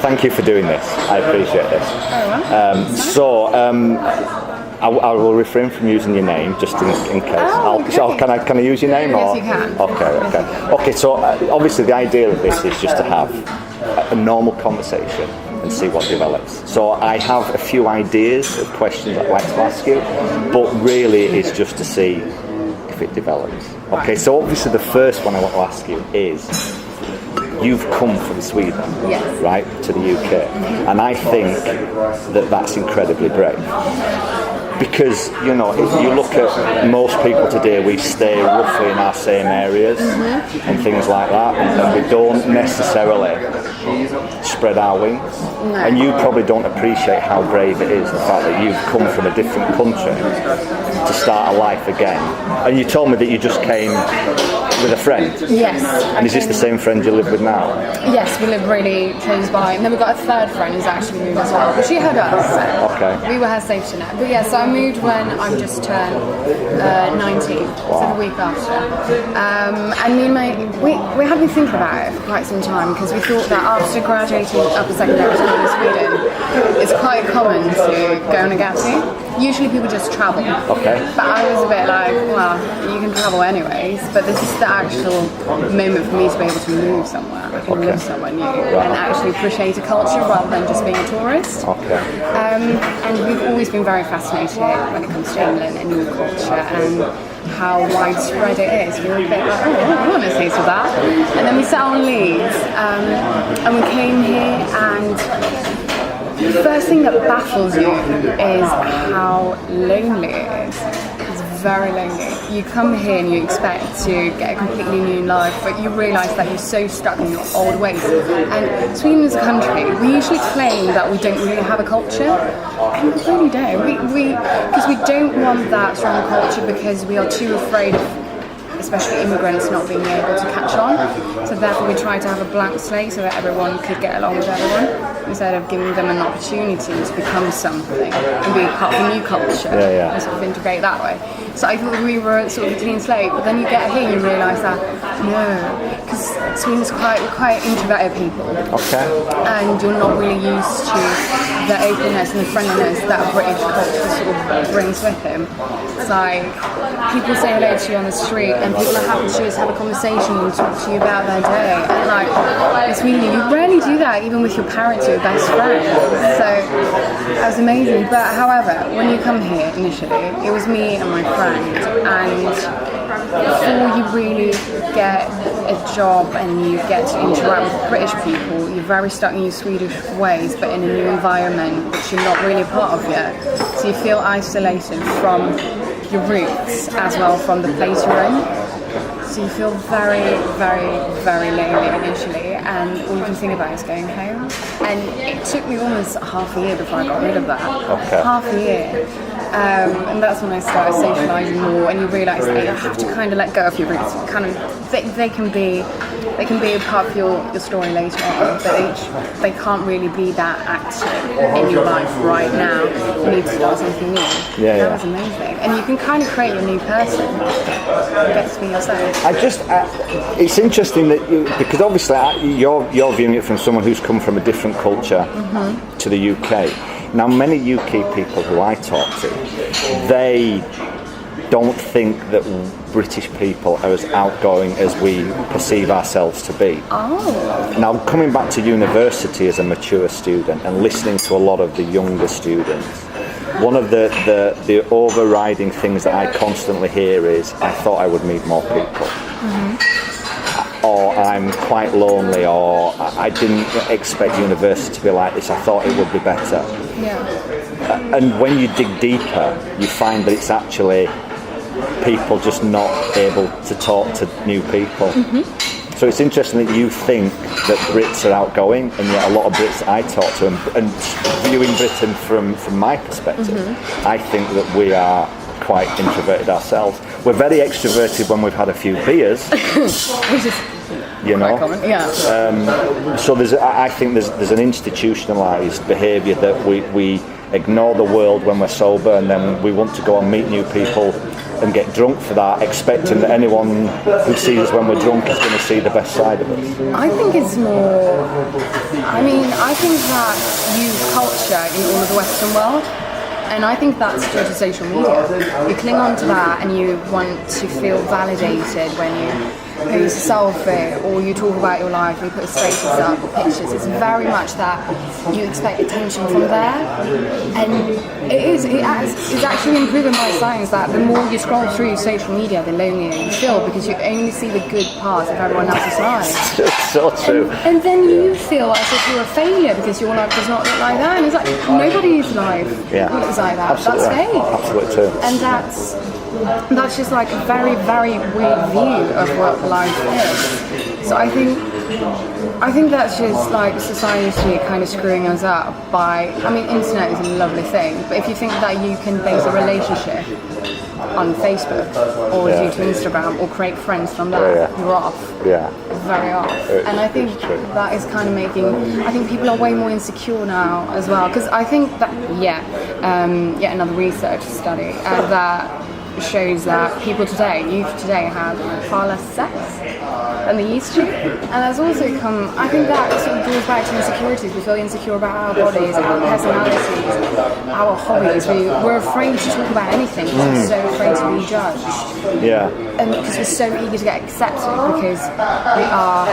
thank you for doing this. I appreciate this. I will refrain from using your name just in case. Can I use your name? Yes, you can. Okay. So obviously the idea of this is just to have a normal conversation and see what develops. So I have a few ideas of questions I'd like to ask you, but really it's just to see if it develops. Okay. So obviously the first one I want to ask you is, you've come from Sweden, yes, right, to the UK, and I think that that's incredibly brave. Because, you know, if you look at most people today, we stay roughly in our same areas and things like that, and we don't necessarily spread our wings. No. And you probably don't appreciate how brave it is, the fact that you've come from a different country to start a life again. And you told me that you just came with a friend. Yes. And is this the same friend you live with now? Yes, we live really close by. And then we've got a third friend who's actually moved as well. But she had us, so we were her safety net. But yeah, so I moved when I just turned 19, so the week after. And me and we had been thinking about it for quite some time, because we thought that after graduating upper secondary school in Sweden, it's quite common to go on a Gatti. Usually people just travel. Okay. But I was a bit like, well, you can travel anyways, but this is the actual moment for me to be able to move somewhere. I can live somewhere new and actually appreciate a culture rather than just being a tourist. Okay. And we've always been very fascinated when it comes to England and new culture and how widespread it is. We were a bit like, I want to taste of that. And then we sat on Leeds and we came here, and the first thing that baffles you is how lonely it is. It's very lonely. You come here and you expect to get a completely new life, but you realise that you're so stuck in your old ways. And Sweden as a country, we usually claim that we don't really have a culture, and we really don't. Because we don't want that strong culture, because we are too afraid of, especially immigrants, not being able to catch on. So therefore we try to have a blank slate so that everyone could get along with everyone, instead of giving them an opportunity to become something and be part of a new culture and sort of integrate that way. So I thought we were sort of a clean slate, but then you get here and you realise that no, because Sweden's quite introverted people. Okay. And you're not really used to the openness and the friendliness that a British culture sort of brings with him. It's like people say hello to you on the street and people are happy to just have a conversation and talk to you about their day. And like, it's really, you rarely do that even with your parents or your best friend. So that was amazing. But however, when you come here initially, it was me and my friend, and before you really get a job and you get to interact with British people, you're very stuck in your Swedish ways, but in a new environment which you're not really a part of yet. So you feel isolated from your roots as well from the place you're in. So you feel very, very, very lonely initially, and all you can think about is going home. And it took me almost half a year before I got rid of that. Okay. Half a year. And that's when I started socialising more, and you realise that you have to kind of let go of your roots. Kind of, they can be a part of your story later on, but they can't really be that active in your life right now. You need to start something new. That was amazing, and you can kind of create your new person. You get to be yourself. It's interesting that because obviously you're viewing it from someone who's come from a different culture to the UK. Now, many UK people who I talk to, they don't think that British people are as outgoing as we perceive ourselves to be. Oh. Now, coming back to university as a mature student and listening to a lot of the younger students, one of the overriding things that I constantly hear is, I thought I would meet more people. Or I'm quite lonely, or I didn't expect university to be like this, I thought it would be better. And when you dig deeper, you find that it's actually people just not able to talk to new people. So it's interesting that you think that Brits are outgoing, and yet a lot of Brits I talk to, and viewing Britain from my perspective, I think that we are quite introverted ourselves. We're very extroverted when we've had a few beers. Which is you know, common. So I think there's an institutionalised behaviour that we ignore the world when we're sober, and then we want to go and meet new people and get get drunk for that, expecting that anyone who sees us when we're drunk is going to see the best side of us? I think it's more. I think that you use culture in all of the Western world. And I think that's due to social media. You cling on to that and you want to feel validated when you post a selfie or you talk about your life, you put a status up or pictures. It's very much that you expect attention from there. And it's actually been proven by science that the more you scroll through social media, the lonelier you feel because you only see the good parts of everyone else's life. So true. And then you feel as if you're a failure because your life does not look like that. And it's like, nobody's life looks like that. Absolutely. That's fake. Absolutely true. And that's just like a very, very weird view of what life is. So I think that's just like society kind of screwing us up by, internet is a lovely thing, but if you think that you can base a relationship on Facebook or due to Instagram or create friends from that, you're off. Yeah. Very off. And I think that is kind of I think people are way more insecure now as well, because I think that, yet another research study that shows that youth today have far less sex than they used to. And that's also I think that sort of goes back to insecurities. We feel insecure about our bodies, our personalities, our hobbies. We're afraid to talk about anything because we're so afraid to be judged. Yeah. And because we're so eager to get accepted because we are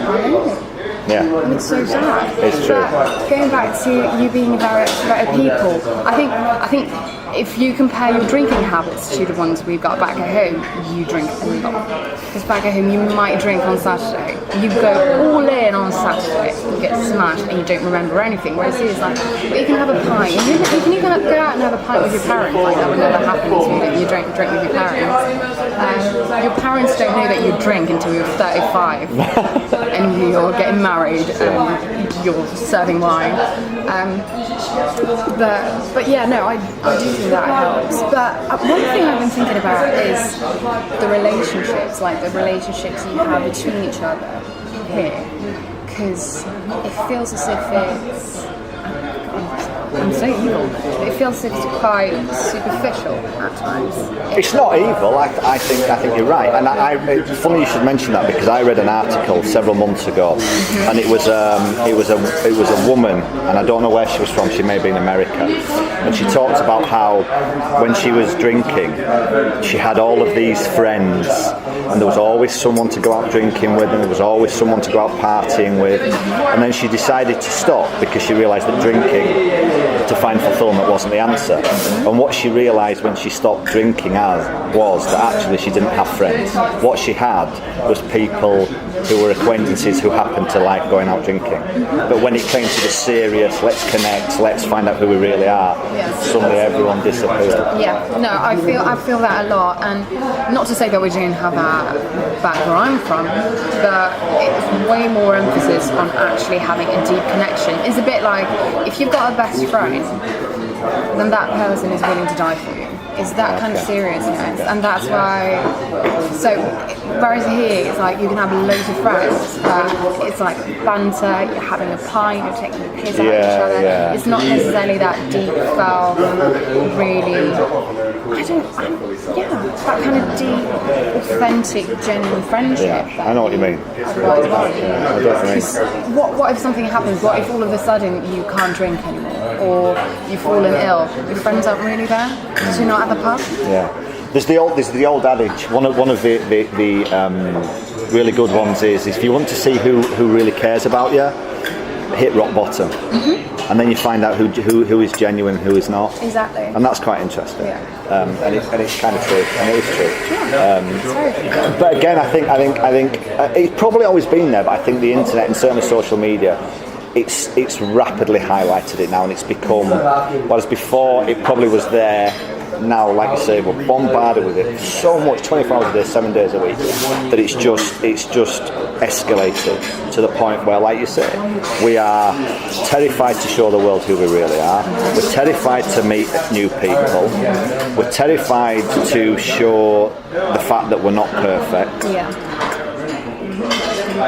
lonely. Yeah. And it's so sad. It's true. But going back to you being a very extroverted people, I think if you compare your drinking habits to the ones we've got back at home, you drink a lot. Because back at home, you might drink on Saturday. You go all in on Saturday, you get smashed, and you don't remember anything. Whereas here it's like, you can have a pint. You can even go out and have a pint with your parents. Like that would never happen to you that you drink with your parents. Your parents don't know that you drink until you're 35 and you're getting married and you're serving wine. But yeah, no, I do think that helps. But one thing I've been thinking about is the relationships, like the relationships you have between each other here, because it feels as if I'm so evil. It feels as if it's quite superficial at times. It's not evil. I think you're right. And it's funny you should mention that because I read an article several months ago, and it was a woman, and I don't know where she was from. She may be in America, and she talked about how when she was drinking, she had all of these friends, and there was always someone to go out drinking with, and there was always someone to go out partying with, and then she decided to stop because she realised that drinking to find fulfillment wasn't the answer. And what she realised when she stopped drinking was that actually she didn't have friends. What she had was people who were acquaintances who happened to like going out drinking. But when it came to the serious, let's connect, let's find out who we really are, suddenly everyone disappeared. Yeah, no, I feel that a lot, and not to say that we didn't have that back where I'm from, but it's way more emphasis on actually having a deep connection. It's a bit like if you've got a best friend, then that person is willing to die for you. It's that kind of seriousness, and that's why. So, whereas here it's like you can have loads of friends, but it's like banter. You're having a pint, you're taking the piss out of each other. Yeah. It's not necessarily that deep, felt, really. That kind of deep, authentic, genuine friendship. Yeah, I know what you mean. What if something happens? What if all of a sudden you can't drink anymore, or you've fallen ill? Your friends aren't really there because you're not at the pub. Yeah, there's the old adage. One of the really good ones is if you want to see who really cares about you, hit rock bottom, and then you find out who is genuine, who is not. Exactly. And that's quite interesting. Yeah. And it's kind of true, and it is true. Yeah. It's very true. But again, I think it's probably always been there, but I think the internet and certainly social media, it's rapidly highlighted it now, and it's become, whereas before it probably was there. Now, like you say, we're bombarded with it so much, 24 hours a day, 7 days a week, that it's just escalated to the point where, like you say, we are terrified to show the world who we really are. We're terrified to meet new people. We're terrified to show the fact that we're not perfect. Yeah.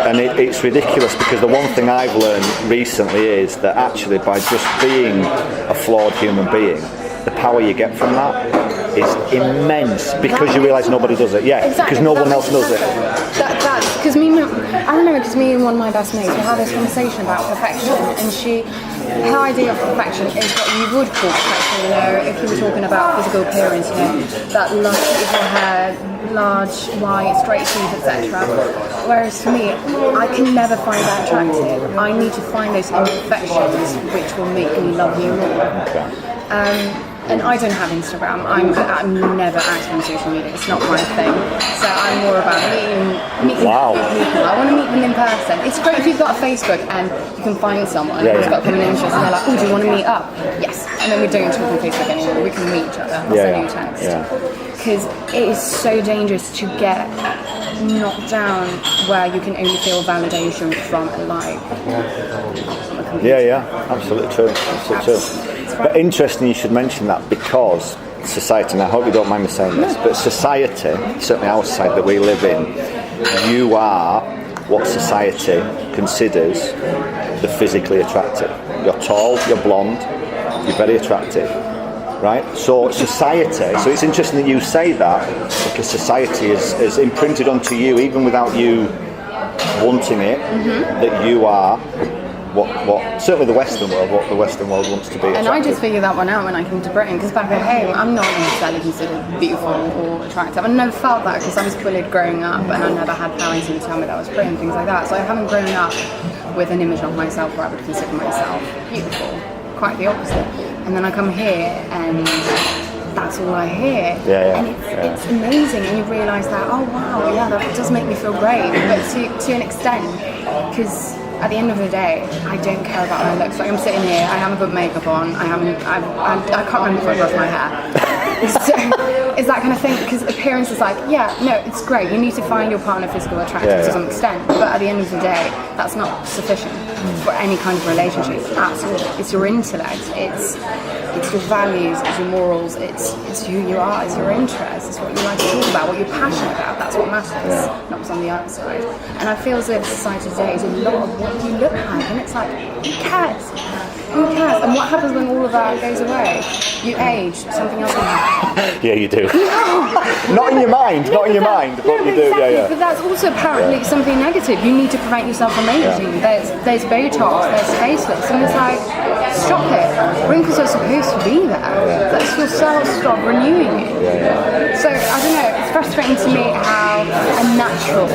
And it's ridiculous because the one thing I've learned recently is that actually by just being a flawed human being, the power you get from that is immense because you realise nobody does it. Yeah, exactly, because no one else does it. That's because I remember because me and one of my best mates, we had this conversation about perfection, and her idea of perfection is what you would call perfection. You know, if you were talking about physical appearance, you know, that lush beautiful hair, large, white, straight teeth, etc. Whereas for me, I can never find that attractive. I need to find those imperfections which will make me love you more. And I don't have Instagram. I'm never active on social media. It's not my thing. So I'm more about meeting Wow. people. I want to meet them in person. It's great if you've got a Facebook and you can find someone who's got common interests and they're like, oh, do you want to meet up? Yes. And then we don't talk on Facebook anymore. We can meet each other. I'll send you a text. Because it is so dangerous to get knocked down where you can only feel validation from a like. Yeah, absolutely true. Absolutely true. But interesting you should mention that because society, and I hope you don't mind me saying this, but society, certainly our society that we live in, you are what society considers the physically attractive. You're tall, you're blonde, you're very attractive, right? So society, so it's interesting that you say that because society is imprinted onto you, even without you wanting it, that you are what certainly the Western world, what the Western world wants to be. And I just figured that one out when I came to Britain, because back at home I'm not necessarily considered beautiful or attractive. I never felt that because I was bullied growing up, and I never had parents who would tell me that I was pretty and things like that. So I haven't grown up with an image of myself where I would consider myself beautiful. Quite the opposite. And then I come here and that's all I hear. And it's amazing, and you realise that, oh wow, yeah, that does make me feel great, but to an extent, because at the end of the day, I don't care about my looks. Like I'm sitting here, I haven't put makeup on, I can't remember if I brushed my hair. So it's that kind of thing, because appearance is like, yeah, no, it's great. You need to find your partner physical attractive to some extent, but at the end of the day, that's not sufficient for any kind of relationship at all. It's your intellect, it's your values, it's your morals, it's who you are, it's your interests, it's what you like to talk about, what you're passionate about. That's what matters, not what's on the outside. And I feel as if society today is a lot of what you look like, and it's like, who cares? Who cares? And what happens when all of that goes away? You age, something else will happen. Yeah, you do. Not in your mind, but you do. Exactly, but that's also apparently something negative. You need to prevent yourself from aging. There's Botox, there's facelifts, and it's like, stop it. Wrinkles are supposed to be there. Let your cells stop renewing you. So, I don't know, it's frustrating to me how unnatural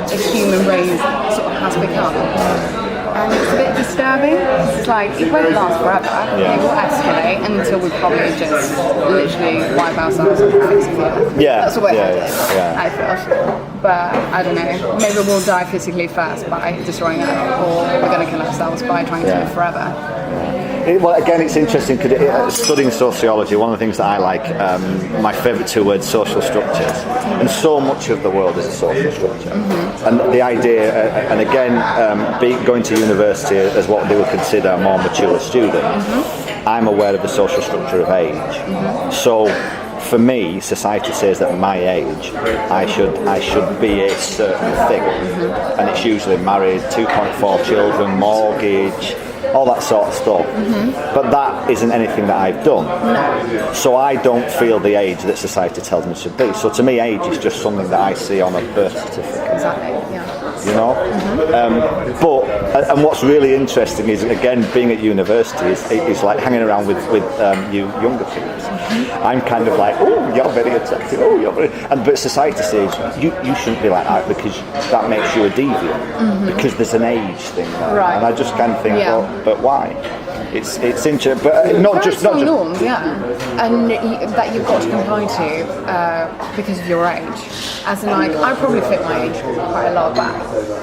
the human race sort of has become. And it's a bit disturbing. It's like, it won't last forever. It will escalate until we probably just literally wipe ourselves off the face of the earth. That's the way I feel. But I don't know, maybe we'll die physically first by destroying it, or we're going to kill ourselves by trying to live forever. Well, again, it's interesting because studying sociology, one of the things that I like, my favourite two words, social structures. And so much of the world is a social structure. And the idea, and again, going to university as what they would consider a more mature student, I'm aware of the social structure of age. So for me, society says that at my age, I should be a certain thing. And it's usually married, 2.4 children, mortgage, all that sort of stuff. But that isn't anything that I've done. No. So I don't feel the age that society tells me should be. So to me, age is just something that I see on a birth certificate. Exactly, yeah. You know? And what's really interesting is, again, being at university is like hanging around with you younger peeps. I'm kind of like, oh, you're very attractive, but society says, you shouldn't be like that because that makes you a deviant, because there's an age thing there. Right. And I just kind of think, well, but why? It's interesting, but not just norms, and that you've got to comply to because of your age. As in, like, I probably fit my age quite a lot back.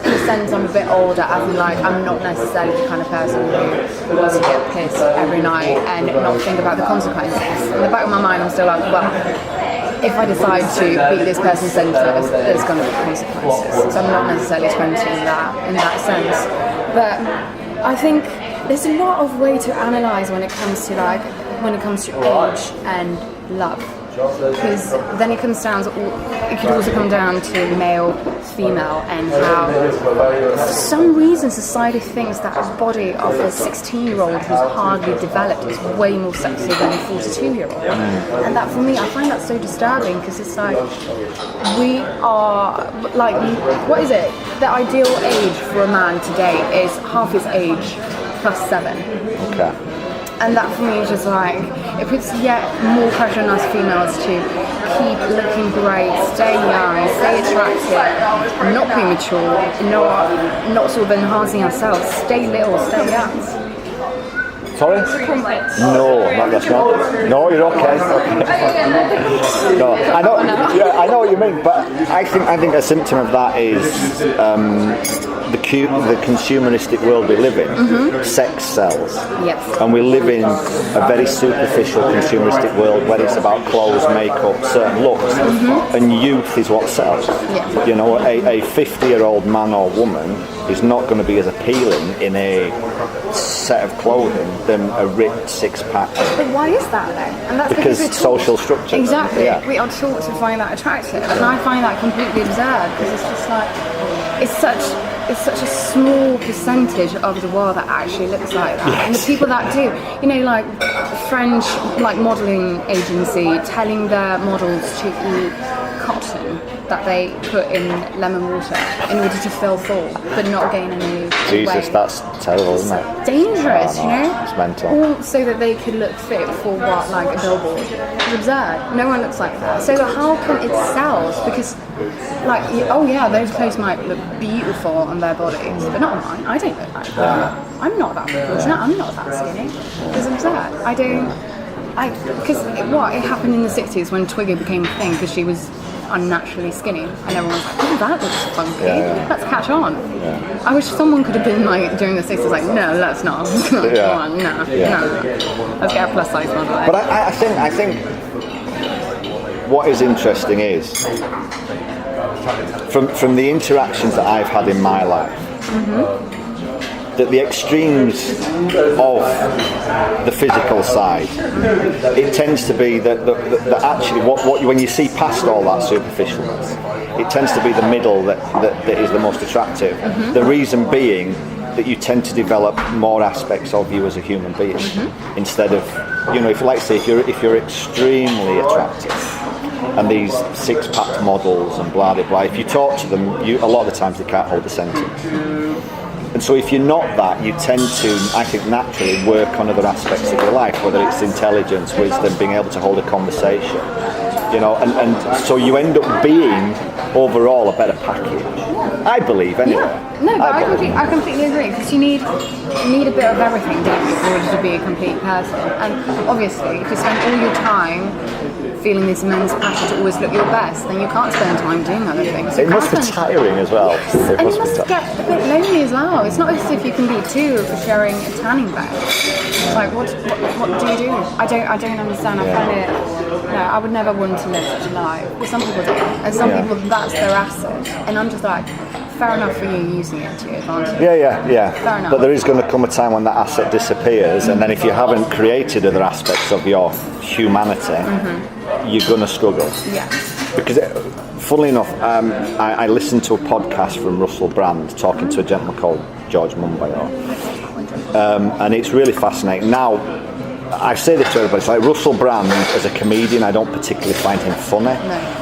In the sense, I'm a bit older. As in, like, I'm not necessarily the kind of person who wants to get pissed every night and not think about the consequences. In the back of my mind, I'm still like, well, if I decide to beat this person senseless, there's going to be consequences. So I'm not necessarily 20 in that sense. But I think there's a lot of way to analyse when it comes to age and love. because then it comes down to it could also come down to male, female, and how for some reason society thinks that a body of a 16-year-old who's hardly developed is way more sexy than a 42-year-old, and that for me, I find that so disturbing because it's like we are like, what is it? The ideal age for a man today is half his age plus 7. Okay. And that for me is just like, it puts yet more pressure on us females to keep looking great, stay young, stay attractive, not premature, not sort of enhancing ourselves, stay little, stay young. Sorry? No, that's not. No, you're okay. No, I know. Yeah, I know what you mean, but I think a symptom of that is the consumeristic world we live in. Sex sells. Yes. And we live in a very superficial consumeristic world where it's about clothes, makeup, certain looks, and youth is what sells. Yeah. You know, a 50-year-old man or woman is not going to be as appealing in a set of clothing than a ripped six-pack. But why is that then? And that's because we're social structure. Exactly. Yeah. We are taught to find that attractive, and I find that completely absurd because it's just like it's such a small percentage of the world that actually looks like that. Yes. And the people that do, you know, like French modelling agency telling their models to eat cotton that they put in lemon water in order to feel full but not gain any Jesus, weight. That's terrible, isn't it? Dangerous, you know? It's mental. All so that they could look fit for what, like a billboard. It's absurd. No one looks like that. So how can it sell? Because, like, oh yeah, those clothes might look beautiful on their bodies, but not on mine. I don't look like that. I'm not that fortunate. I'm not that skinny. It's absurd. Because it happened in the 60s when Twiggy became a thing because she was unnaturally skinny and everyone's like, oh, that looks funky, let's catch on. I wish someone could have been like during the 60s like, no, let's not. Come on, no, let's get a plus size model. But I think what is interesting is from the interactions that I've had in my life, that the extremes of the physical side, it tends to be that actually what when you see past all that superficialness, it tends to be the middle that is the most attractive. The reason being that you tend to develop more aspects of you as a human being instead of, you know, if you're extremely attractive and these six-pack models and blah blah blah, if you talk to them, a lot of the times they can't hold a sentence. And so if you're not that, you tend to, I think, naturally work on other aspects of your life, whether it's intelligence, wisdom, being able to hold a conversation, you know, and so you end up being overall a better package. I believe, anyway. Yeah. No, but I completely agree, because you need a bit of everything, don't you, in order to be a complete person. And obviously, if you spend all your time feeling this immense passion to always look your best, then you can't spend time doing other things. It must be tiring as well. And it must get a bit lonely as well. It's not as if you can be two for sharing a tanning bed. It's like, what do you do? I don't understand. I find it, no, I would never want to live such a life. But some people do. And some people, that's their asset. And I'm just like, fair enough for you using it to your advantage. Yeah. Fair enough. But there is going to come a time when that asset disappears, and then if you haven't created other aspects of your humanity, you're going to struggle. Yeah. Because, funnily enough, I listened to a podcast from Russell Brand talking to a gentleman called George Monbiot, and it's really fascinating. Now, I say this to everybody, it's like Russell Brand as a comedian, I don't particularly find him funny,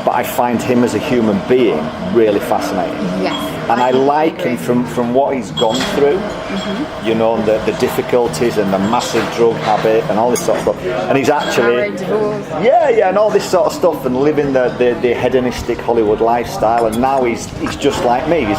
but I find him as a human being really fascinating. Yes. And I like him from what he's gone through, you know, the difficulties and the massive drug habit and all this sort of stuff. And he's actually, and all this sort of stuff, and living the hedonistic Hollywood lifestyle. And now he's just like me. He's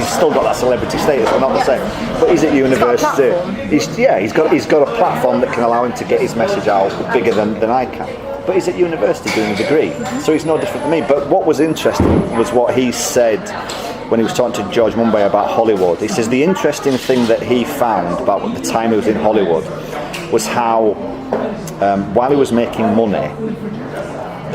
still got that celebrity status, but not the same. But he's at university. He's got a platform that can allow him to get his message out bigger than I can. But he's at university doing a degree, so he's no different than me. But what was interesting was what he said when he was talking to George Monbiot about Hollywood. He says the interesting thing that he found about the time he was in Hollywood was how, while he was making money,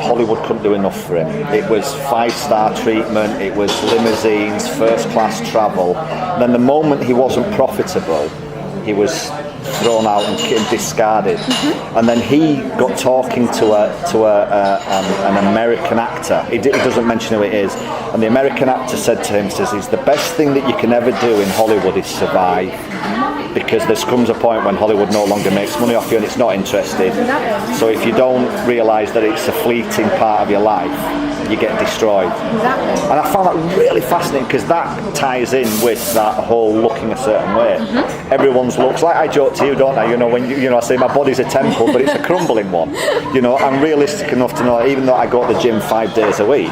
Hollywood couldn't do enough for him. It was 5-star treatment, it was limousines, first-class travel. Then the moment he wasn't profitable, he was thrown out and discarded. And then he got talking to an American actor. He doesn't mention who it is. And the American actor said to him, "It's the best thing that you can ever do in Hollywood is survive, because there comes a point when Hollywood no longer makes money off you and it's not interested. So if you don't realise that it's a fleeting part of your life, you get destroyed." Exactly. And I found that really fascinating, because that ties in with that whole looking a certain way. Everyone's looks, like I joke to you, don't I? When I say my body's a temple, but it's a crumbling one. I'm realistic enough to know, even though I go to the gym 5 days a week.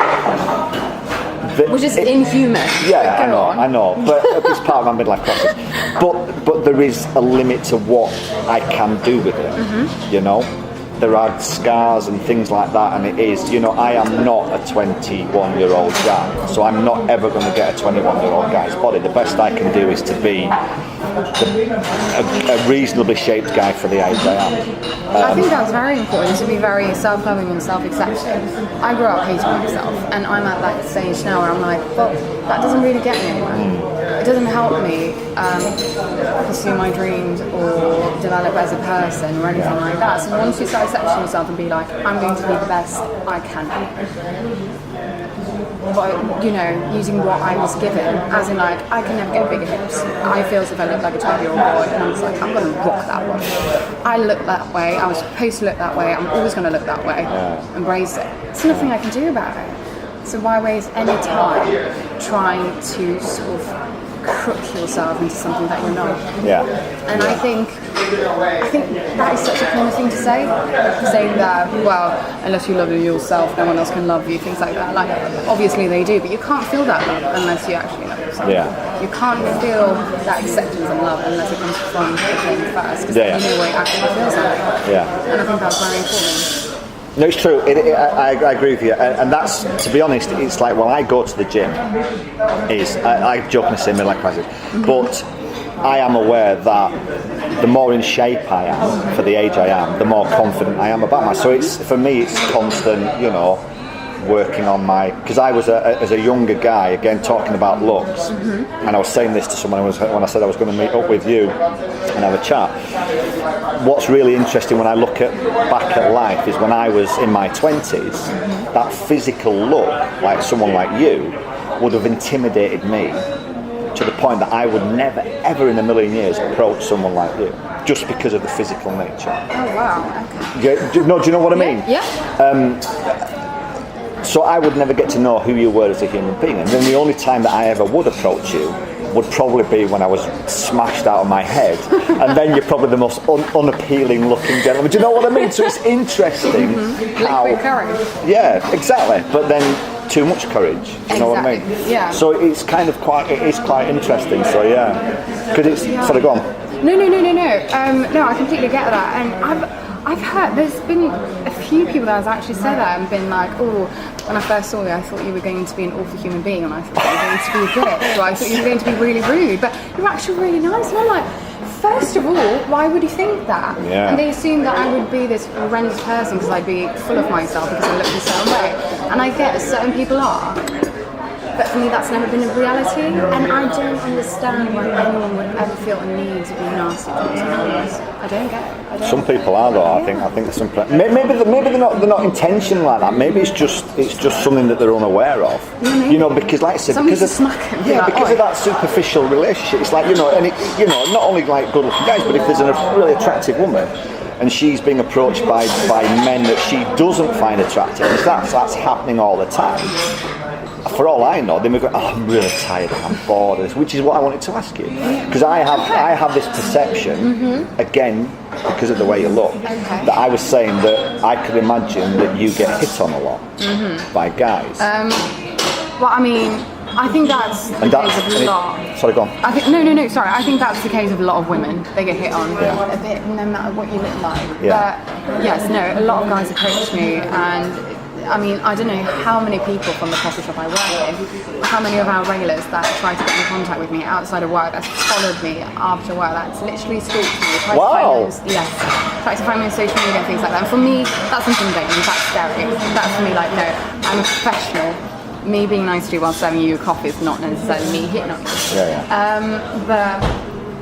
Which is inhuman. Yeah, I know, but it's part of my midlife crisis. But there is a limit to what I can do with it. There are scars and things like that, and it is, I am not a 21-year-old guy, so I'm not ever going to get a 21-year-old guy's body. The best I can do is to be a reasonably shaped guy for the age I am. I think that's very important, to be very self-loving and self-accepting. I grew up hating myself, and I'm at that stage now where I'm like, well, that doesn't really get me anywhere. It doesn't help me pursue my dreams or develop as a person or anything like that. So once you start accepting yourself and be like, I'm going to be the best I can be. But, using what I was given, as in like, I can never get bigger hips. I feel as if I look like a 12-year-old boy, and I was like, I'm going to rock that one. I look that way, I was supposed to look that way, I'm always going to look that way. Embrace it. There's nothing I can do about it. So why waste any time trying to sort of crook yourself into something that you're not? And I think that is such a common thing to say, saying that, well, unless you love yourself, no one else can love you, things like that. Like, obviously they do, but you can't feel that love unless you actually love yourself. You can't feel that acceptance and love unless it comes from within first, because then you know what it actually feels like. And I think that's very important. No, it's true. I agree with you, and that's, to be honest, it's like when I go to the gym, I jokingly say midlife crisis, but I am aware that the more in shape I am for the age I am, the more confident I am about myself. So for me, it's constant, working on because I was as a younger guy, again talking about looks, and I was saying this to someone when I said I was going to meet up with you and have a chat. What's really interesting when I look back at life is when I was in my 20s, that physical look, like someone like you, would have intimidated me to the point that I would never, ever in a million years approach someone like you, just because of the physical nature. Oh wow! Okay. Do you know what I mean? Yeah. So I would never get to know who you were as a human being, and then the only time that I ever would approach you would probably be when I was smashed out of my head, and then you're probably the most unappealing looking gentleman. Do you know what I mean? So it's interesting how... Liquid courage. Yeah, exactly. But then too much courage. Do you know what I mean? Yeah. So it's quite interesting. So yeah, because it's sort of gone. No. No, I completely get that, and I've heard, there's been a few people that have actually said that and been like, oh, when I first saw you, I thought you were going to be an awful human being, and I thought you were going to be a bitch, or I thought you were going to be really rude, but you're actually really nice. And I'm like, first of all, why would you think that? And they assume that I would be this horrendous person because I'd be full of myself because I look a certain way. And I get certain people are. But for me, that's never been a reality, and I don't understand why anyone would ever feel a need to be nasty towards someone else. I don't get it. Some people are though. I think there's some. Maybe they're not intention like that. Maybe it's just something that they're unaware of. Because like I said, because of that superficial relationship, it's like and not only like good-looking guys, but if there's a really attractive woman and she's being approached by men that she doesn't find attractive, and that's happening all the time. For all I know, they may go, I'm really tired, I'm bored of this, which is what I wanted to ask you. Because I have this perception, again, because of the way you look, that I was saying that I could imagine that you get hit on a lot by guys. Well, I mean, I think that's the case of a lot. Sorry, go on. I think no. Sorry, I think that's the case of a lot of women. They get hit on a bit, no matter what you look like. Yeah. But yes, a lot of guys approach me, and I mean, I don't know how many people from the coffee shop I work in, how many of our regulars that try to get in contact with me outside of work, that's followed me after work, that's literally stalked me. Try to find me on social media and things like that. And for me, that's intimidating, that's scary. That's for me like, no, I'm a professional. Me being nice to you while serving you a coffee is not necessarily me hitting on you. But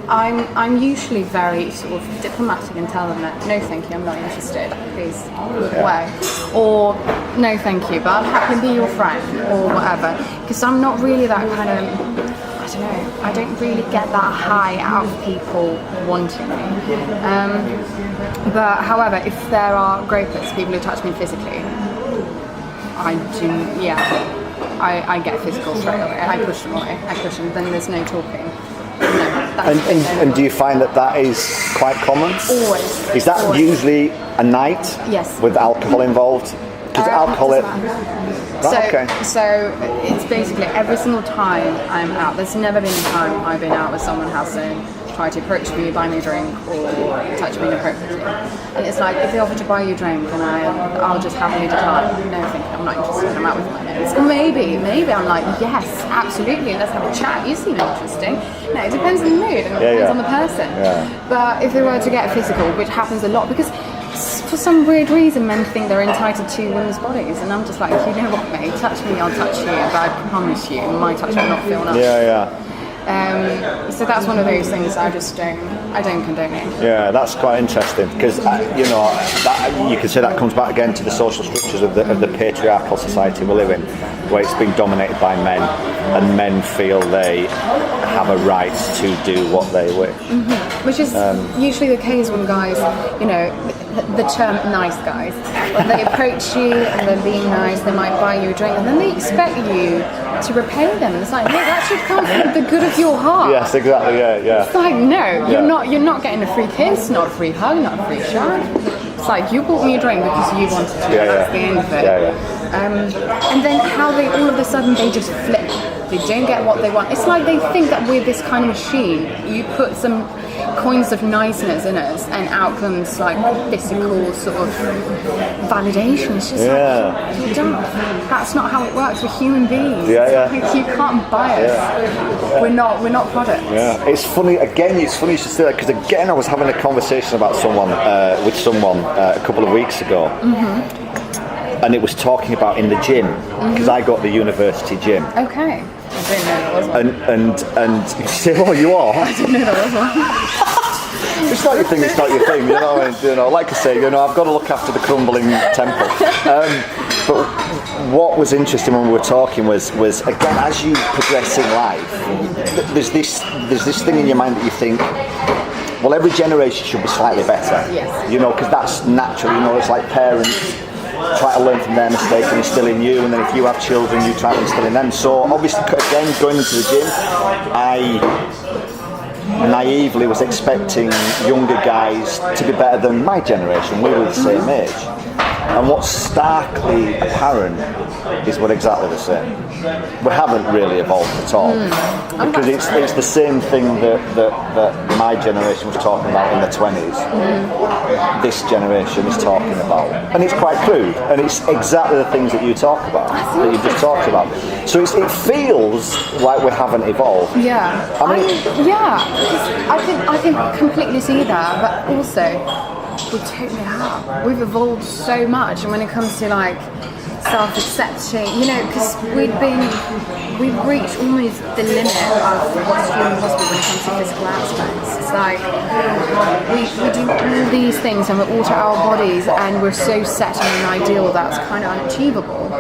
I'm usually very sort of diplomatic and tell them that no thank you, I'm not interested, please move away, or no thank you, but I'll happily be your friend or whatever, because I'm not really that kind of, I don't know, I don't really get that high out of people wanting me. But however, if there are gropers, people who touch me physically, I get physical straight away. I push them away. I push them. Then there's no talking. No. And do you find that is quite common? Always. Is that always. Usually a night? Yes. With alcohol involved? Because alcohol. So it's basically every single time I'm out. There's never been a time I've been out with someone hasn't tried to approach me, buy me a drink, or touch me inappropriately. And it's like, if they offer to buy you a drink and I'll just happily decline, no thank you, I'm not interested, I'm out with my mates. Or maybe I'm like, yes, absolutely, let's have a chat, you seem interesting. No, it depends on the mood and it depends on the person. Yeah. But if they were to get physical, which happens a lot, because for some weird reason men think they're entitled to women's bodies, and I'm just like, you know what, mate, touch me, I'll touch you, but I promise you, my touch will not feel nice. Yeah. So that's one of those things I don't condone it. Yeah, that's quite interesting because you can say that comes back again to the social structures of the patriarchal society we live in, where it's been dominated by men, and men feel they have a right to do what they wish. Mm-hmm. Which is usually the case when guys, the term nice guys, when they approach you and they're being nice, they might buy you a drink, and then they expect you to repay them. It's like, no, that should come from the good of your heart. Yes, exactly. Yeah. It's like, no, you're not getting a free kiss, not a free hug, not a free shot. It's like, you bought me a drink because you wanted to. That's the end of it. And then how they all of a sudden they just flip. They don't get what they want. It's like they think that we're this kind of machine. You put some coins of niceness in us and out comes like physical sort of validation. It's just like, you're dumb. That's not how it works. We're human beings. Like, you can't buy us. We're not products. Yeah, it's funny you should say that, because again I was having a conversation about someone a couple of weeks ago. And it was talking about in the gym, because I got the university gym. Okay. I didn't know there was one. And you say, oh, you are? I didn't know there was one. It's not your thing, it's not your thing, like I say, I've got to look after the crumbling temple. But what was interesting when we were talking was again, as you progress in life, there's this thing in your mind that you think, well, every generation should be slightly better. Yes. Because that's natural, it's like parents try to learn from their mistake and instill in you, and then if you have children, you try to instill in them. So obviously, again, going into the gym, I naively was expecting younger guys to be better than my generation. We were the same age. And what's starkly apparent is we're exactly the same. We haven't really evolved at all. Because it's the same thing that my generation was talking about in the 20s. This generation is talking about. And it's quite crude. And it's exactly the things that you talk about, that you just talked about. So it feels like we haven't evolved. Yeah. I can completely see that, but also we totally have. We've evolved so much, and when it comes to like self-accepting, because we've reached almost the limit of what's human possible when it comes to physical aspects. It's like we do all these things and we alter our bodies, and we're so set on an ideal that's kind of unachievable.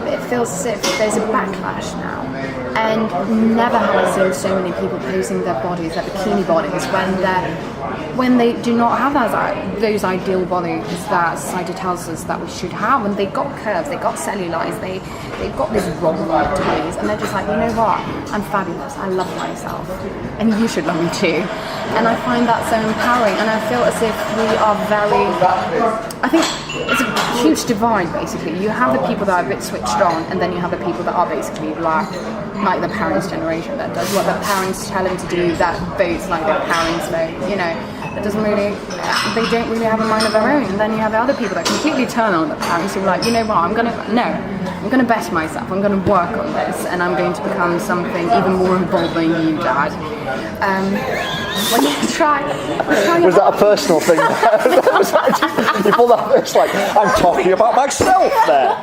It feels as if there's a backlash now. And never have I seen so many people posing their bodies, their bikini bodies, when they do not have those ideal bodies that society tells us that we should have. And they've got curves, they've got cellulite, they've got this roll on tummies, and they're just like, you know what, I'm fabulous, I love myself, and you should love me too. And I find that so empowering, and I feel as if we are I think it's a huge divide basically. You have the people that are a bit switched on, and then you have the people that are basically like the parents' generation that does what their parents tell them to do, that votes like their parents vote, that doesn't really, they don't really have a mind of their own. And then you have the other people that completely turn on the parents who are like, you know what, I'm going to better myself, I'm going to work on this, and I'm going to become something even more involved than you, Dad. When you try Was that a personal thing? You pulled that. It's like I'm talking about myself there.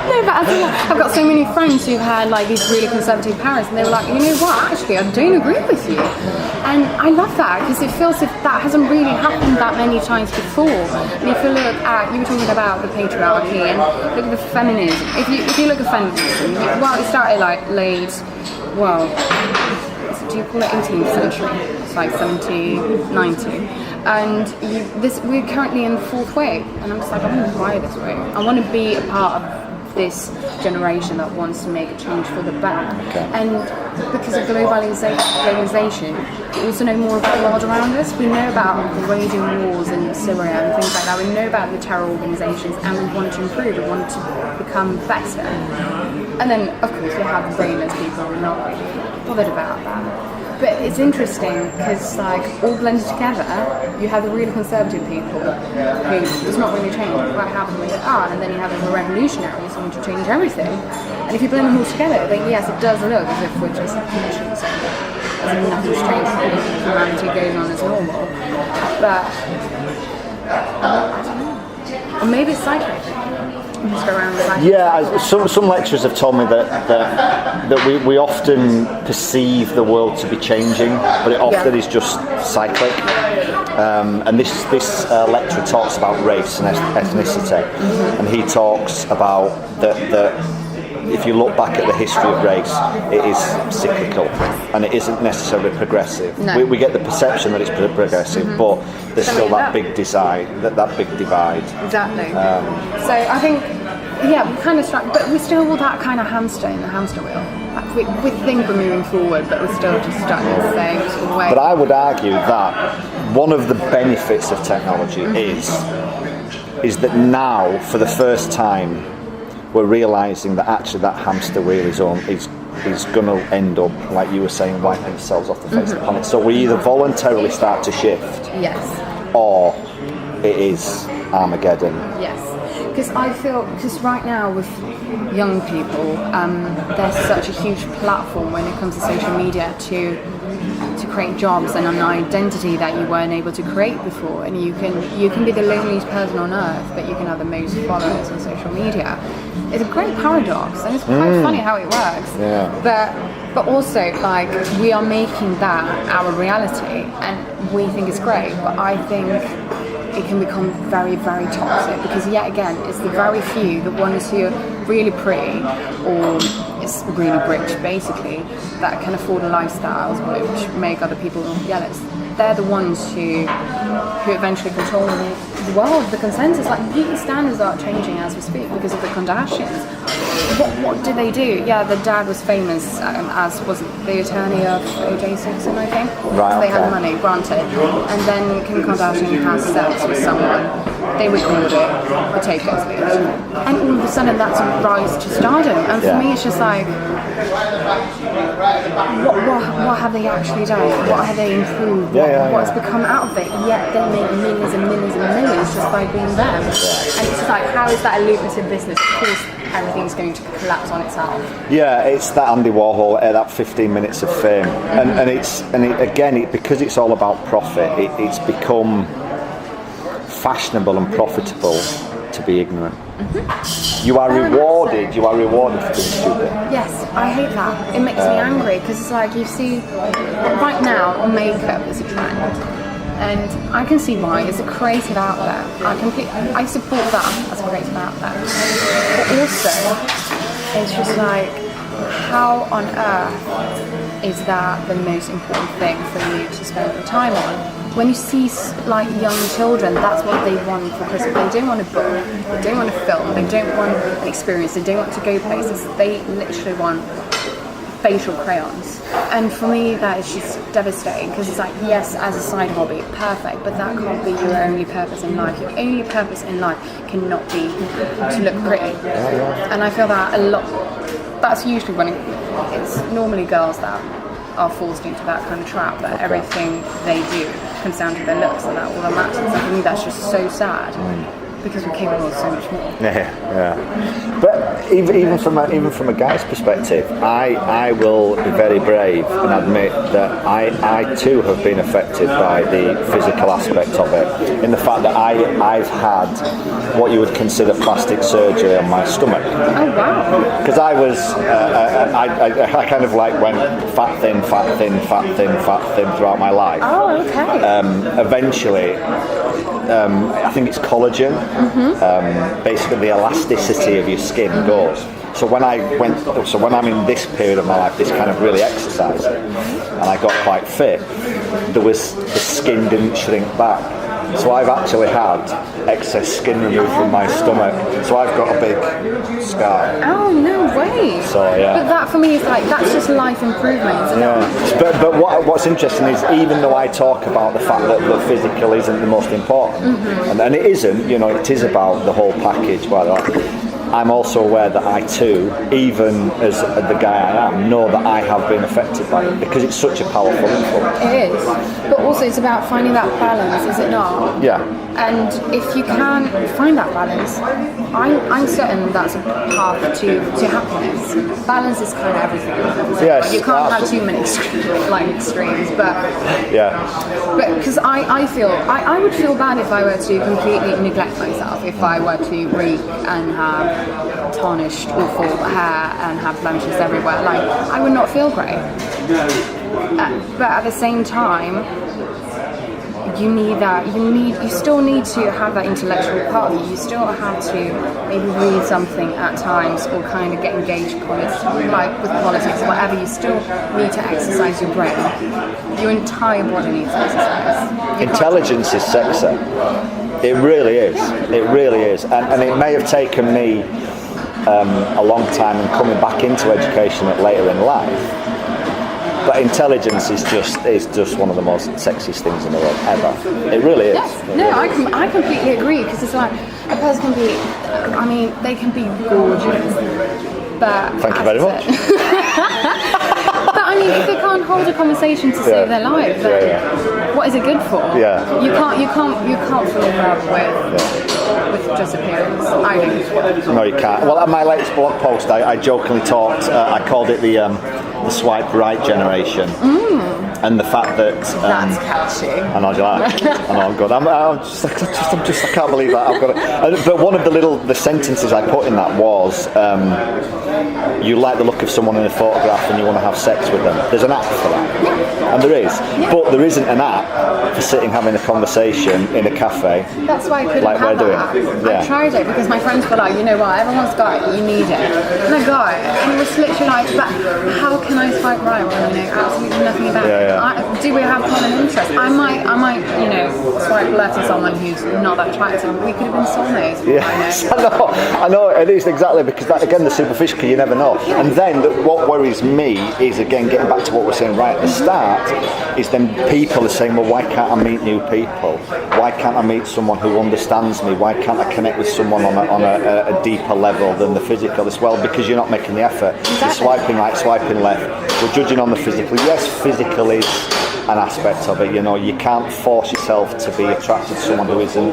No, but I've got so many friends who've had like these really conservative parents, and they were like, you know what? Actually, I don't agree with you, and I love that because it feels as if that hasn't really happened that many times before. And if you look at, you were talking about the patriarchy and look at the feminism. If you look at feminism, it started like late, do you call it 18th century? It's like 70, 90. And we're currently in the fourth wave, and I'm just like, I want to ride this wave. I want to be a part of this generation that wants to make a change for the better. Okay. And because of globalization, we also know more about the world around us. We know about the raging wars in Syria and things like that. We know about the terror organizations, and we want to improve. We want to become better. And then, of course, we have the brainless people who are not bothered about that. But it's interesting because, like, all blended together, you have the really conservative people who does not really change quite happy with it are, and then you have the revolutionaries who want to change everything. And if you blend them all together, then yes, it does look as if we're just as if nothing's changed, humanity goes on as normal. But I don't know. Or maybe it's cycling. Just go around the cycle. Yeah, some lecturers have told me that we often perceive the world to be changing, but it often is just cyclic. And this lecturer talks about race and ethnicity, and he talks about that if you look back at the history of race, it is cyclical and it isn't necessarily progressive. No. We get the perception that it's progressive, but there's still that big that big divide. Exactly. So I think, we kind of struck, but we're still all that kind of hamster in the hamster wheel. Like we think we're moving forward, but we're still just stuck in the same sort of way. But I would argue that one of the benefits of technology is that now, for the first time, we're realising that actually that hamster wheel is going to end up, like you were saying, wiping themselves off the face of the planet. So we either voluntarily start to shift, or it is Armageddon. Yes, because right now with young people, there's such a huge platform when it comes to social media to create jobs and an identity that you weren't able to create before, and you can be the loneliest person on earth, but you can have the most followers on social media. It's a great paradox, and it's quite funny how it works. Yeah. But also, like, we are making that our reality, and we think it's great, but I think it can become very, very toxic, because yet again, it's the very few, the ones who are really pretty or is really rich, basically, that can afford lifestyles which make other people jealous. They're the ones who eventually control the world, the consensus. Like, beauty standards are changing as we speak because of the Kardashians. What did they do? Yeah, the dad was famous as was the attorney of O.J. Simpson, I think. Right, so they had money, granted. And then Kim Kardashian has sex with someone. They record it, the tape gets leaked. And all of a sudden that's a rise to stardom. And for me it's just like, what have they actually done? What have they improved? What's become out of it? Yet they make millions and millions and millions just by being them. And it's just like, how is that a lucrative business? Of course everything's going to collapse on itself. Yeah, it's that Andy Warhol, that 15 minutes of fame. And because it's all about profit, it's become fashionable and profitable to be ignorant. You are rewarded for being stupid. Yes, I hate that. It makes me angry, because it's like, you see, right now makeup is a trend, and I can see why. It's a creative outlet. I support that as a creative outlet. But also, it's just like, how on earth is that the most important thing for you to spend your time on? When you see like young children, that's what they want for Christmas. They don't want a book, they don't want a film, they don't want an experience, they don't want to go places. They literally want facial crayons. And for me, that is just devastating, because it's like, yes, as a side hobby, perfect, but that can't be your only purpose in life. Your only purpose in life cannot be to look pretty. And I feel that a lot. That's usually when it's normally girls that are forced into that kind of trap, that everything they do comes down to their looks, and that all that matters. And for me, that's just so sad. because we're capable of so much more. Yeah. But even from a guy's perspective, I will be very brave and admit that I too have been affected by the physical aspect of it, in the fact that I've had what you would consider plastic surgery on my stomach. Oh wow! Because I was, I kind of like went fat thin throughout my life. Oh, okay. Eventually, I think it's collagen. Basically, the elasticity of your skin goes. So when I'm in this period of my life, this kind of really exercising, and I got quite fit, the skin didn't shrink back. So I've actually had excess skin removed from my stomach. So I've got a big scar. Oh, no way. So yeah. But that for me is like, that's just life improvement, isn't it? But what's interesting is, even though I talk about the fact that physical isn't the most important, and it isn't, it is about the whole package, by the way, I'm also aware that I too, even as the guy I am, know that I have been affected by it, because it's such a powerful influence. It is. But also it's about finding that balance, is it not? Yeah. And if you can find that balance, I'm certain that's a path to happiness. Balance is kind of everything. Yes, you can't have too many extremes, but but because I feel I would feel bad if I were to completely neglect myself, if I were to reek and have tarnished, awful hair and have blemishes everywhere. Like, I would not feel great. But at the same time, you still need to have that intellectual part. You still have to maybe read something at times, or kind of get engaged with politics, whatever. You still need to exercise your brain. Your entire body needs exercise. Intelligence is sexy. It really is. It really is. And it may have taken me a long time in coming back into education later in life. But intelligence is just one of the most sexiest things in the world ever. It really is. Yes. No, I completely agree, because it's like a person can be, they can be gorgeous, but thank you very much. But if they can't hold a conversation to save their life, then what is it good for? Yeah. You can't fall in love with just appearance. I don't. No, you can't. Well, at my latest blog post, I jokingly talked. I called it the swipe right generation, and the fact that that's catchy. I know, I know, I'm good. I can't believe that I've got it. But one of the sentences I put in that was, you like the look of someone in a photograph and you want to have sex with them. There's an app for that, and there is, but there isn't an app for sitting having a conversation in a cafe. That's why I couldn't like have we're that doing. app. I tried it because my friends were like, you know what, everyone's got it, you need it. And I got it, and it was literally like, but how can I swipe right when I know absolutely nothing about it? Do we have common interests? I might, swipe left at someone who's not that attractive. We could have been soulmates. Yes, I know, it is exactly, because that, again, the superficial, you never know. And then what worries me is, again, getting back to what we're saying right at the start, is then people are saying, well, why can't I meet new people? Why can't I meet someone who understands me? Why can't I connect with someone on a deeper level than the physical? As well, because you're not making the effort. Exactly. You're swiping right, swiping left. We're judging on the physical. Yes, physical is an aspect of it. You can't force yourself to be attracted to someone who isn't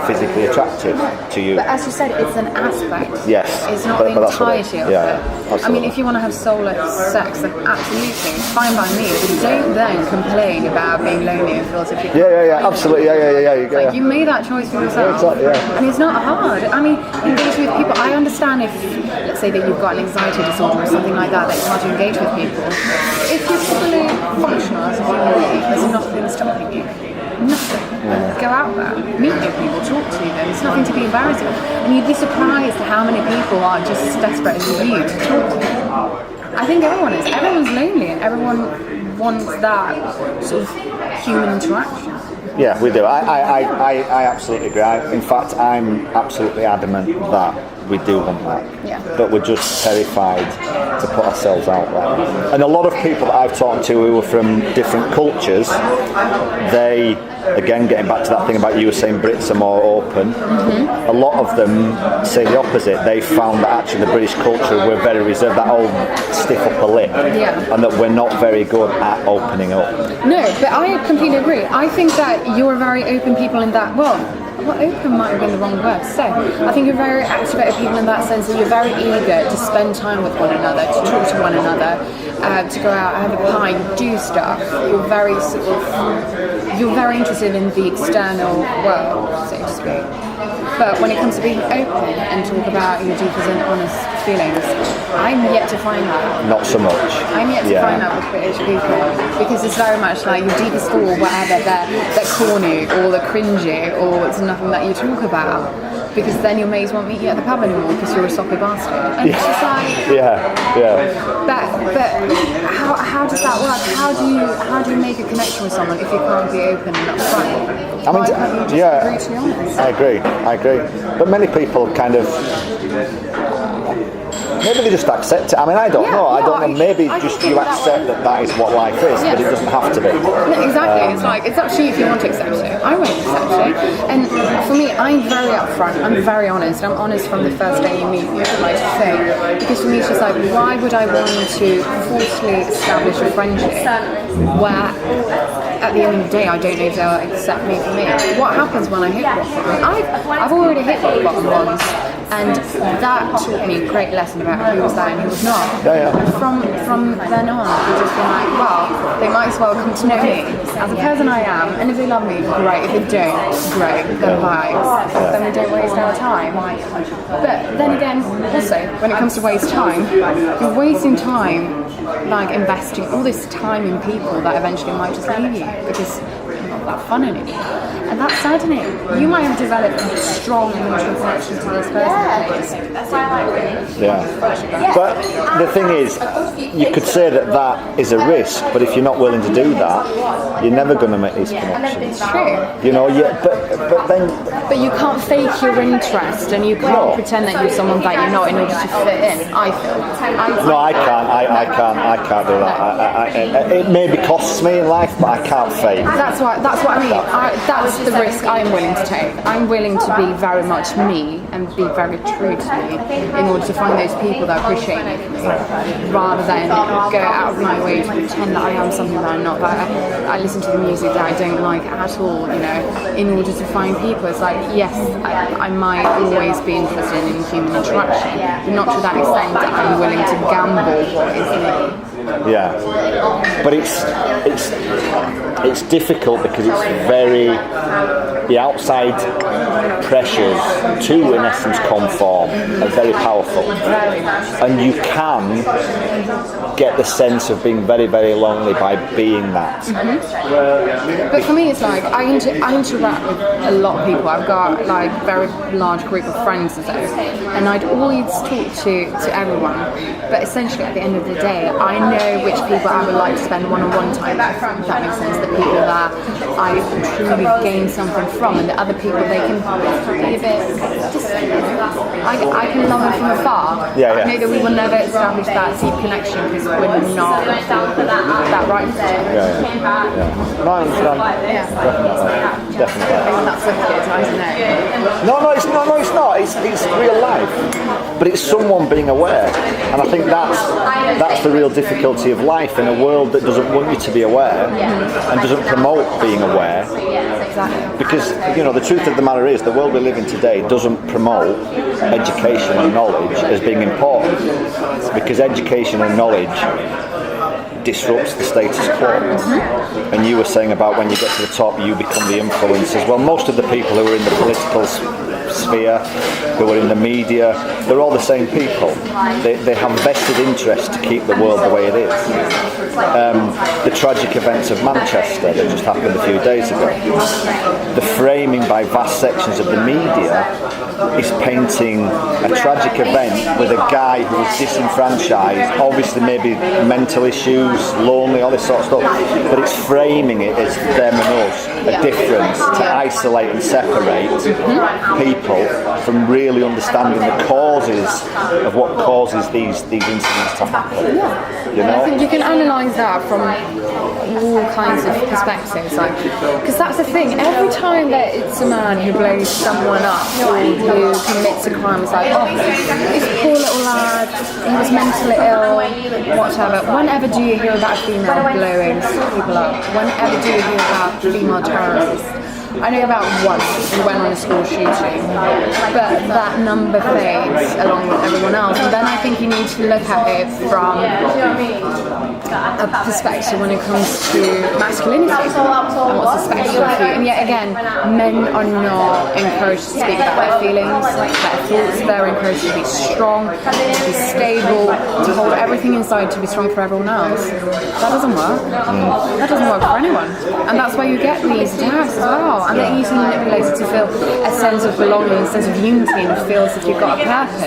physically attractive to you. But as you said, it's an aspect. Yes. It's not the entirety of it. Absolutely. If you want to have soulless sex, then absolutely, fine by me. But don't then complain about being lonely and feel as if you absolutely, you made that choice for yourself. And it's not hard. Engage with people. I understand if, let's say that you've got an anxiety disorder or something like that it's hard to engage with people. If you're fully functional as a human being, there's nothing stopping you. Nothing. Go out there, meet new people, talk to them. It's nothing to be embarrassed of. And you'd be surprised how many people are just as desperate as you to talk to them. I think everyone is. Everyone's lonely, and everyone wants that sort of human interaction. Yeah, we do. I absolutely agree. In fact, I'm absolutely adamant that we do want that. Yeah. But we're just terrified to put ourselves out there. And a lot of people that I've talked to who are from different cultures, they, again, getting back to that thing about you were saying Brits are more open, a lot of them say the opposite. They found that actually the British culture, we're very reserved, that old stiff upper lip, and that we're not very good at opening up. No, but I completely agree. I think that you're very open people in that, well, open might have been the wrong word. So I think you're very extroverted people in that sense that you're very eager to spend time with one another, to talk to one another, to go out, have a pint, do stuff. You're very interested in the external world, so to speak. But when it comes to being open and talk about your deepest and honest feelings, I'm yet to find that. Not so much. I'm yet to find that with British people, because it's very much like your deepest thought, whatever, they're corny or they're cringy or it's nothing that you talk about. Because then your mates won't meet you at the pub anymore because you're a soppy bastard. And it's just like... But how does that work? How do you make a connection with someone if you can't be open and upfront? I mean, why can't you just be brutally honest? I agree. But many people kind of... Maybe they just accept it. I mean, I don't know. I don't know. Maybe just you accept that is what life is, but it doesn't have to be. No, exactly. It's like, it's up to you if you want to accept it. I won't accept it. And for me, I'm very upfront. I'm very honest. I'm honest from the first day you meet me, like to say. Because for me, it's just like, why would I want to forcefully establish a friendship where at the end of the day, I don't know if they'll accept me for me? What happens when I hit rock bottom? I've already hit rock bottom once. And that taught me a great lesson about who was there and who was not. From then on, I've just been like, well, they might as well come to know me as a person I am, and if they love me, great. If they don't, great. They're vibes. Then we don't waste our time. But then again, also, when it comes to waste time, you're wasting time, like investing all this time in people that eventually might just leave you because they're not that fun anymore. And that's saddening. You might have developed a strong emotional connection to this person. But the thing is, you could say that is a risk, but if you're not willing to do that, you're never going to make these connections. It's true. You know, but then... But you can't fake your interest, and you can't pretend that you're someone that you're not in order to fit in, I feel. No, I can't do that. It maybe costs me in life, but I can't fake. That's what I mean. That's the risk I'm willing to take. I'm willing to be very much me and be very true to me in order to find those people that appreciate me, rather than go out of my way to pretend that I am something that I'm not. That I listen to the music that I don't like at all, you know, in order to find people. It's like, yes, I might always be interested in human interaction, but not to that extent that I'm willing to gamble what is me. Yeah, but it's difficult because it's very, the outside pressures to, in essence, conform are very powerful, and you can get the sense of being very, very lonely by being that. But for me, it's like I interact with a lot of people. I've got like very large group of friends and stuff, and I'd always talk to everyone. But essentially, at the end of the day, I know which people I would like to spend one-on-one time with. If that makes sense. The people that I truly gain something from, and the other people they can be a bit. Just, I can love them from afar. I know that we will never establish that deep connection because we're not that right. No, I understand. Definitely. That's wicked. I don't know. No, it's not. It's real life, but it's someone being aware, and I think that's the real difficulty of life in a world that doesn't want you to be aware and doesn't promote being aware. Because, you know, the truth of the matter is the world we live in today doesn't promote education and knowledge as being important, because education and knowledge disrupts the status quo. And you were saying about when you get to the top you become the influencers. Well, most of the people who are in the political sphere, who are in the media, they're all the same people. They have vested interest to keep the world the way it is. The tragic events of Manchester that just happened a few days ago, the framing by vast sections of the media is painting a tragic event with a guy who is disenfranchised, obviously maybe mental issues, lonely, all this sort of stuff, but it's framing it as them and us, a difference, to isolate and separate people from really understanding the causes of what causes these incidents to happen. You know? I think you can analyse that from all kinds of perspectives, like, because that's the thing, every time that it's a man who blows someone up or who commits a crime, it's like, oh, this poor little lad, he was mentally ill, whatever. Whenever do you hear about a female blowing people up? Whenever do you hear about female terrorists? I know about once we went on a school shooting, but that number fades along with everyone else. And then I think you need to look at it from a perspective when it comes to masculinity and what's expected of you. And yet again, men are not encouraged to speak about their feelings, their thoughts. They're encouraged to be strong, to be stable, to hold everything inside, to be strong for everyone else. That doesn't work. That doesn't work for anyone. And that's why you get these attacks as well. And they're easily manipulated to feel a sense of belonging, a sense of unity, and feel as if you've got a purpose.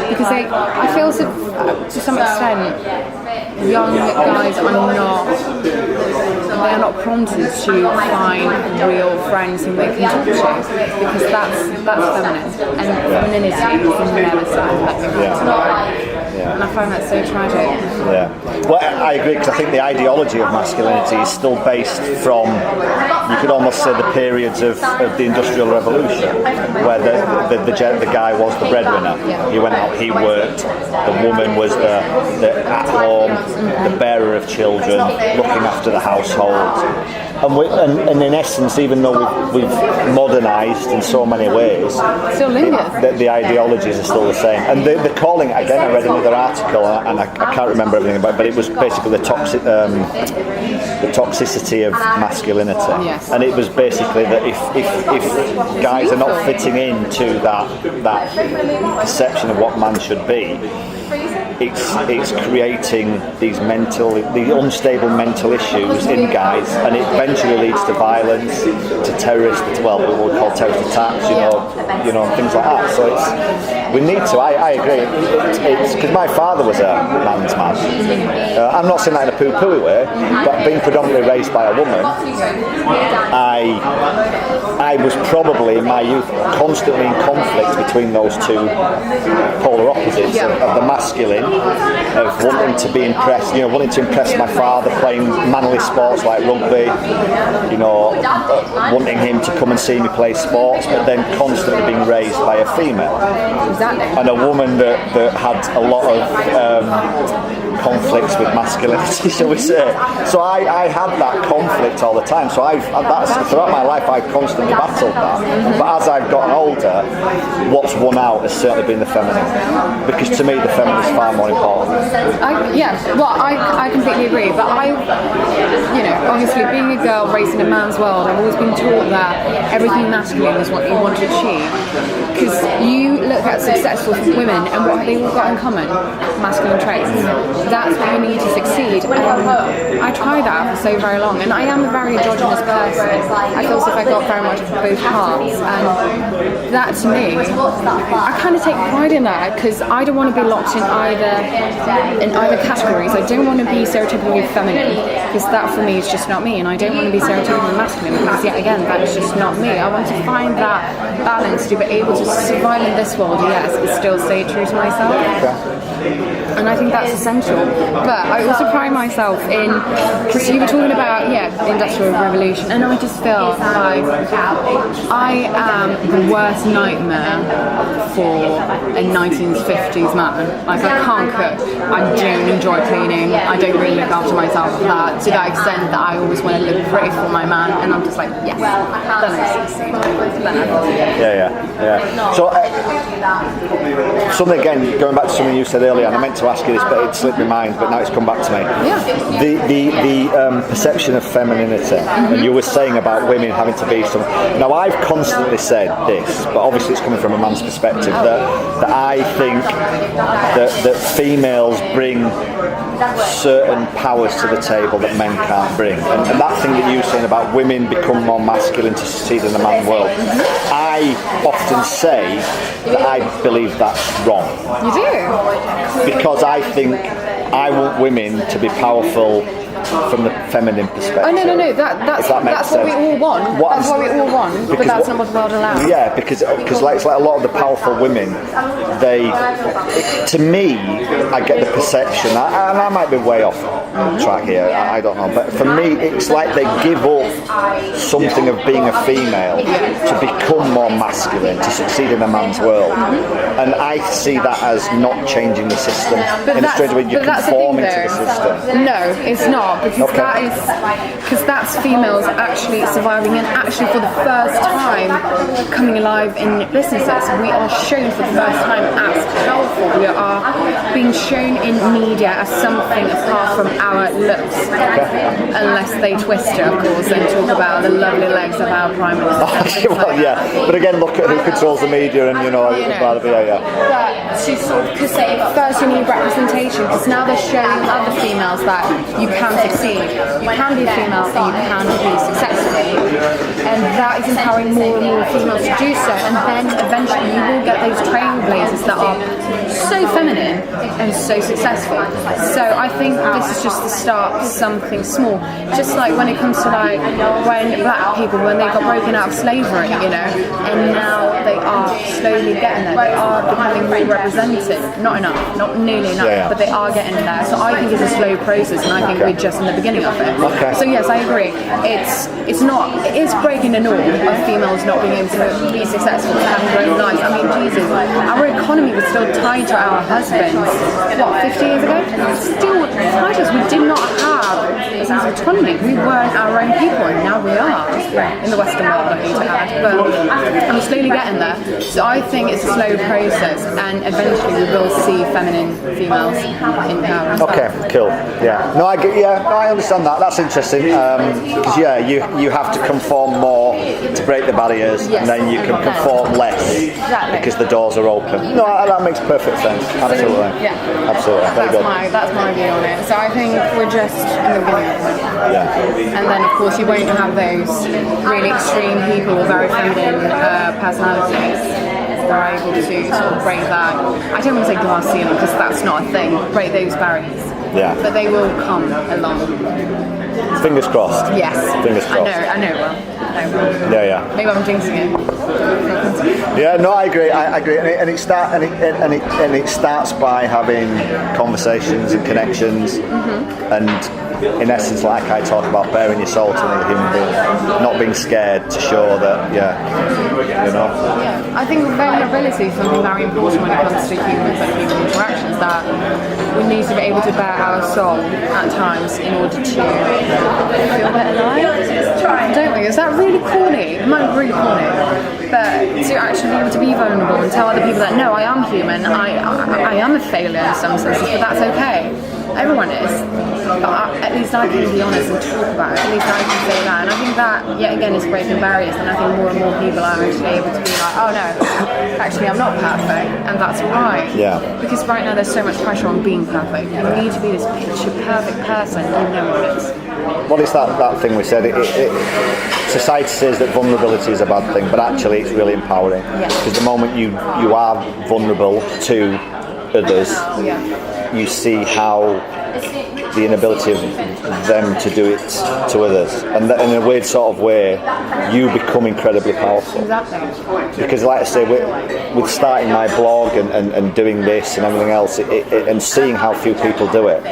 Because I feel as if, to some extent, young guys are not prompted to find real friends whom they can talk to, because that's feminine, and femininity is never something that we and I find that so tragic. Yeah. Well, I agree, because I think the ideology of masculinity is still based from, you could almost say, the periods of the Industrial Revolution, where the guy was the breadwinner. He went out, he worked, the woman was the at home, the bearer of children, looking after the household. And in essence, even though we've modernised in so many ways, still the ideologies are still the same. And they're calling it, again, I read another article, and I can't remember everything about it, but it was basically the toxicity of masculinity. Yes. And it was basically that if guys are not fitting into that perception of what man should be, it's creating these unstable mental issues in guys, and it eventually leads to violence, to terrorist, what we call terrorist attacks, you know, things like that. So we need to. I agree. It's because my father was a man's man. I'm not saying that in a poo-poo way, but being predominantly raised by a woman, I was probably in my youth constantly in conflict between those two polar opposites of the masculine, of wanting to be impressed, wanting to impress my father, playing manly sports like rugby, wanting him to come and see me play sports, but then constantly being raised by a female. Exactly. And a woman that had a lot of conflicts with masculinity, shall we say. So I had that conflict all the time. So throughout my life I've constantly battled that. But as I've gotten older, what's won out has certainly been the feminine. Because to me the feminine is far more important. I completely agree. But obviously being a girl raised in a man's world, I've always been taught that everything masculine is what you want to achieve. Because you look at successful women and what have they all got in common? Masculine traits. That's what you need to succeed. I tried that for so very long, and I am a very androgynous person. I feel as if I got very much of both parts, and that to me, I kind of take pride in that, because I don't want to be locked in either categories. I don't want to be stereotypically feminine, because that for me is just not me, and I don't want to be stereotypically masculine, because yet again, that's just not me. I want to find that balance to be able to survive in this world, yes, but still stay true to myself. And I think that's essential. But I also pride myself in, because you were talking about, the Industrial Revolution, and I just feel like I am the worst nightmare for a 1950s man. Like, I can't cook, I don't enjoy cleaning, I don't really look after myself to that extent that I always want to look pretty for my man, and I'm just like, yes, then I succeed. Yeah. So, something again, going back to something you said earlier, and I meant to ask you this, but it slipped my mind, but now it's come back to me. Yeah. The perception of femininity, and you were saying about women having to be some. Now, I've constantly said this, but obviously it's coming from a man's perspective, that I think that females bring certain powers to the table that men can't bring, and that thing that you were saying about women become more masculine to succeed in the man world, I often say that I believe that's wrong. You do? Because I think I want women to be powerful from the feminine perspective. Oh no! That's what we all want. That's what we all want, but that's not what the world allows. Yeah, because like a lot of the powerful women, to me, I get the perception, and I might be way off, track here. I don't know, but for me, it's like they give up something of being a female to become more masculine, to succeed in a man's world, and I see that as not changing the system in a strange way. You're conforming to the system. No, it's not, because that's females actually surviving and actually for the first time coming alive in businesses. We are shown for the first time as powerful. We are being shown in media as something apart from our looks, unless they twist it, of course, and talk about the lovely legs of our prime minister. Well, yeah, but again, look at who controls the media, and But to sort of, because first you need representation, because now they're showing other females that you can succeed, you can be a female, and you can be successful, and that is empowering more and more females to do so, and then eventually you will get those trailblazers that are so feminine and so successful. So I think this is just the start of something small. Just like when it comes to like when black people, when they got broken out of slavery, and now they are slowly getting there. They are becoming more represented. Not enough, not nearly enough, but they are getting there. So I think it's a slow process, and I think we're just in the beginning of it. So yes, I agree. It is breaking the norm of females not being able to be successful and have their own lives. I mean, Jesus, our economy was still tied to our husbands, 50 years ago? Still tied to us. We did not have a sense of autonomy. We weren't our own people, and now we are in the Western world, I need to add. But I'm slowly getting there. So I think it's a slow process, and eventually we will see feminine females in power. Okay, cool. Yeah. No, I understand that. That's interesting. Because you have to conform more to break the barriers, and then you can conform less because the doors are open. No, that makes perfect sense. Absolutely. Absolutely. That's my view on it. So I think we're just in the beginning of it. And then of course you won't have those really extreme people with very feminine personalities. They're able to sort of break that. I don't want to say glass ceiling because that's not a thing. Break those barriers. Yeah. But they will come along. Fingers crossed. Yes. Fingers crossed. I know. Well. Yeah. Maybe I'm jinxing it. Yeah, no, I agree, and it starts by having conversations and connections, and in essence, like I talk about, bearing your soul to another human being, not being scared to show that, Yeah, I think vulnerability is something very important when it comes to humans and human interactions, that we need to be able to bear our soul at times in order to feel better alive. Don't we? Is that really corny? It might be really corny. But to actually be able to be vulnerable and tell other people that, no, I am human, I am a failure in some senses, but that's okay. Everyone is. But at least I can be honest and talk about it. At least I can say that. And I think that, yet again, is breaking barriers. And I think more and more people are actually able to be like, oh no, actually I'm not perfect. And that's right. Yeah. Because right now there's so much pressure on being perfect. You need to be this picture perfect person, and no one is. Well, it's that thing we said. Society says that vulnerability is a bad thing, but actually it's really empowering. Because the moment you are vulnerable to others, you see how the inability of them to do it to others, and in a weird sort of way, you become incredibly powerful. Exactly. Because, like I say, with starting my blog and doing this and everything else, and seeing how few people do it,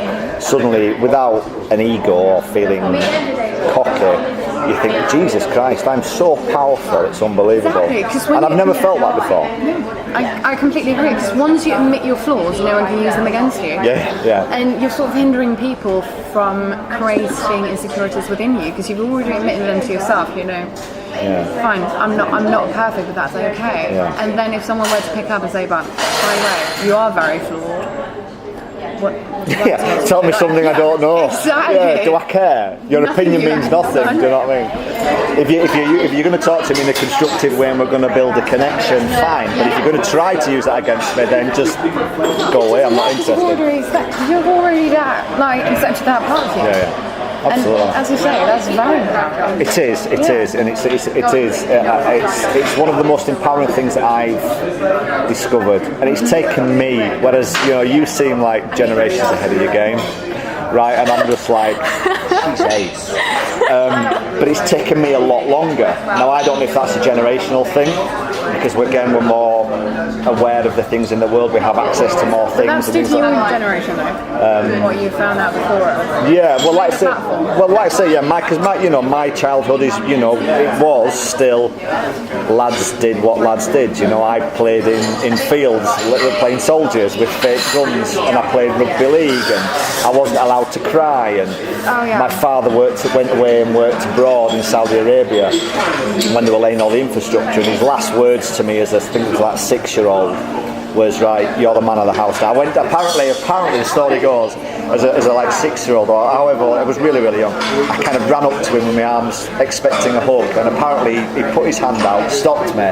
suddenly, without an ego or feeling cocky, you think, Jesus Christ, I'm so powerful, it's unbelievable. Exactly, and I've never felt that before. I completely agree, because once you admit your flaws, no one can use them against you. Yeah. And you're sort of hindering people from creating insecurities within you, because you've already admitted them to yourself, Fine, I'm not perfect, but that's okay. And then if someone were to pick up and say, but by the way, you are very flawed. Tell me something I don't know. Exactly. Yeah, do I care? Your opinion means nothing. Do you know what I mean? If you're going to talk to me in a constructive way and we're going to build a connection, fine. But if you're going to try to use that against me, then just go away. I'm not interested. You're already accepted that part of you. Yeah. Absolutely. And as you say, that's very empowering. It is, and it's one of the most empowering things that I've discovered, and it's taken me. Whereas you seem like generations ahead of your game, right? And I'm just like, she's ace. But it's taken me a lot longer. Now I don't know if that's a generational thing, because we're more aware of the things in the world. We have access to more things. That's due to your generation, though. What you found out before. Yeah, well, like I say, yeah, because my childhood is, it was still lads did what lads did. I played in fields, playing soldiers with fake guns, and I played rugby league, and I wasn't allowed to cry, and my father went away and worked abroad in Saudi Arabia when they were laying all the infrastructure, and his last words to me as I think it was like 6-year-old was, right, you're the man of the house now. I went, apparently the story goes, as a like 6-year-old, or however, I was really, really young, I kind of ran up to him with my arms expecting a hug, and apparently he put his hand out, stopped me,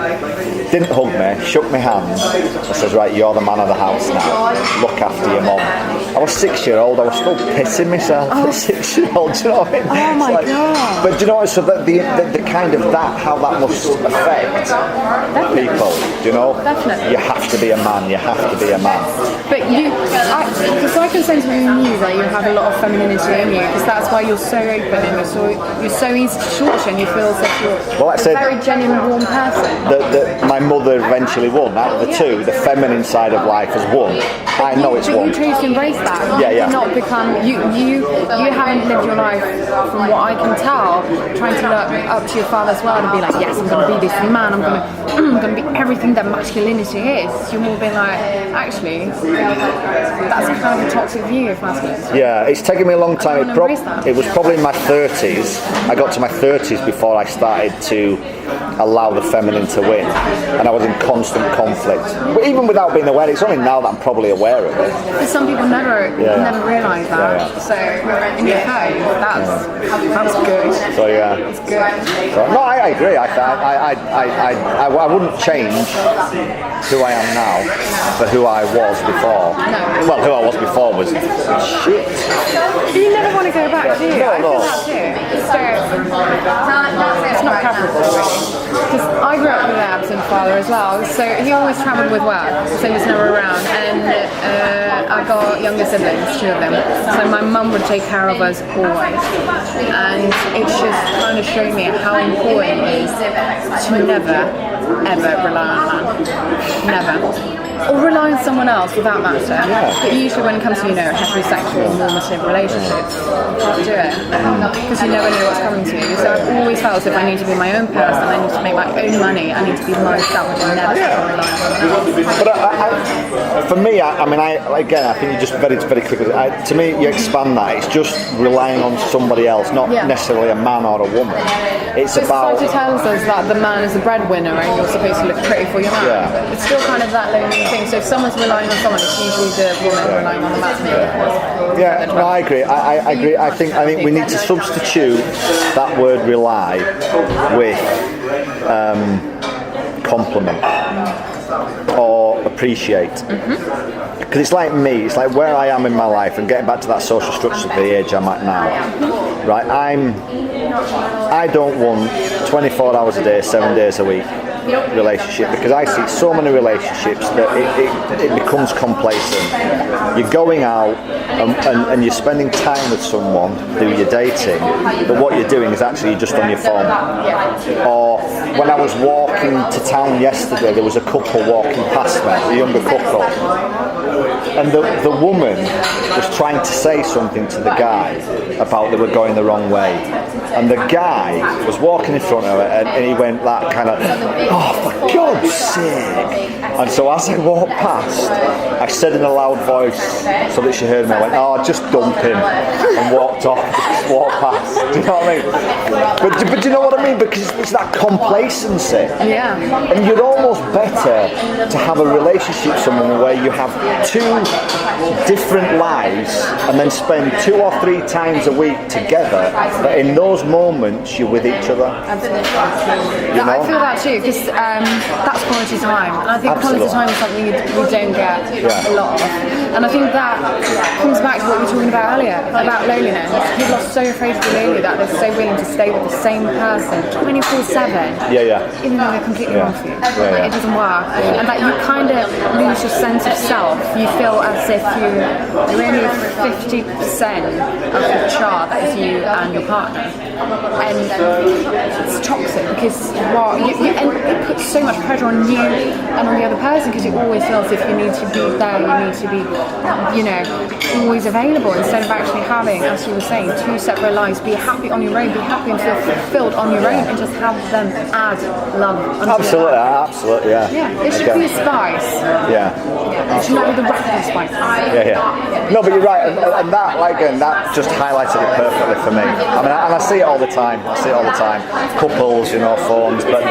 didn't hug me, shook my hand, and says, right, you're the man of the house now, look after your mum. I was 6-year-old, I was still pissing myself at 6-year-old, do you know what I mean? Oh my God. But do you know what, so that the kind of that, how that must affect people, do you know? Definitely. You have to be a man, you have to be a man. But because I can sense within you that you have a lot of femininity in you, because that's why you're so open and you're so easy to talk to, and you feel as if you're a very genuine, warm person. My mother eventually won. Out of the two, the feminine side of life has won. I know it's won. You chose to embrace that. Yeah. You did not become. You haven't lived your life, from what I can tell, trying to look up to your father's world and be like, yes, I'm going to be this man. I'm going to be everything that masculinity is. You're more being like, actually, that's kind of a toxic view of masculinity. Yeah, it's taken me a long time. It was probably in my 30s. I got to my 30s before I started to allow the feminine to win, and I was in constant conflict. But even without being aware, it's only now that I'm probably aware of it. But some people never realise that. Yeah. So in your phone, that's good. So yeah, it's good. So, no, I agree. I wouldn't change who I am now for who I was before. No. Well, who I was before was shit. You never want to go back, do you? No. I feel that too. It's not preferable, really. Because I grew up with an absent father as well, so he always travelled with work, so he was never around. And I got younger siblings, 2 of them, so my mum would take care of us always. And it's just kind of showed me how important it is to never, ever rely on a man. Never. Or rely on someone else for that matter. Yeah. But usually when it comes to, heterosexual, normative relationships, you can't do it. Because you never know what's coming to you. So I've always felt as if I need to be my own person, I need to make my own money, I need to be myself, and never rely on someone else. But for me, I think you just very, very quickly, to me, you expand that. It's just relying on somebody else, not necessarily a man or a woman. It's about... Society tells us that the man is the breadwinner and you're supposed to look pretty for your man. Yeah. It's still kind of that lonely thing. So if someone's relying on someone, it's usually the woman relying on the man. Yeah, no, I agree. I agree. I think we need to substitute that word rely with compliment or appreciate. Because it's like me, it's like where I am in my life, and getting back to that social structure of the age I'm at now, right? I don't want 24 hours a day, 7 days a week relationship, because I see so many relationships that it becomes complacent. You're going out and you're spending time with someone who you're dating, but what you're doing is actually just on your phone. Or when I was walking to town yesterday, there was a couple walking past me, a younger couple, and the woman was trying to say something to the guy about they were going the wrong way, and the guy was walking in front of her, and he went that kind of, oh, for God's sake. And so as I walked past, I said in a loud voice so that she heard me, I went, oh, just dump him, and walked off, just walked past. Do you know what I mean? But do you know what I mean? Because it's that complacency. Yeah. And you're almost better to have a relationship with someone where you have 2 different lives and then spend 2 or 3 times a week together, but in those moments you're with each other. Absolutely. I feel that too, because that's quality time, and I think quality time is something we don't get a lot of. And I think that comes back to what we were talking about earlier, about loneliness. People are so afraid to be lonely that they're so willing to stay with the same person 24/7, even though they're completely wrong for you. It doesn't work, and that you kind of lose your sense of self you feel as if you're only 50% of the chart that is you and your partner. And it's toxic because it puts so much pressure on you and on the other person because you always feel as if you need to be there, you need to be, always available instead of actually having, as you were saying, two separate lives. Be happy on your own, be happy and feel fulfilled on your own, and just have them add love. Absolutely, absolutely, yeah. Yeah, it should be a spice. Yeah. It should not be the rapid spice. Yeah. No, but you're right, and that, like, again, that just highlighted it perfectly for me. I mean, and I see it all the time. Couples, phones, but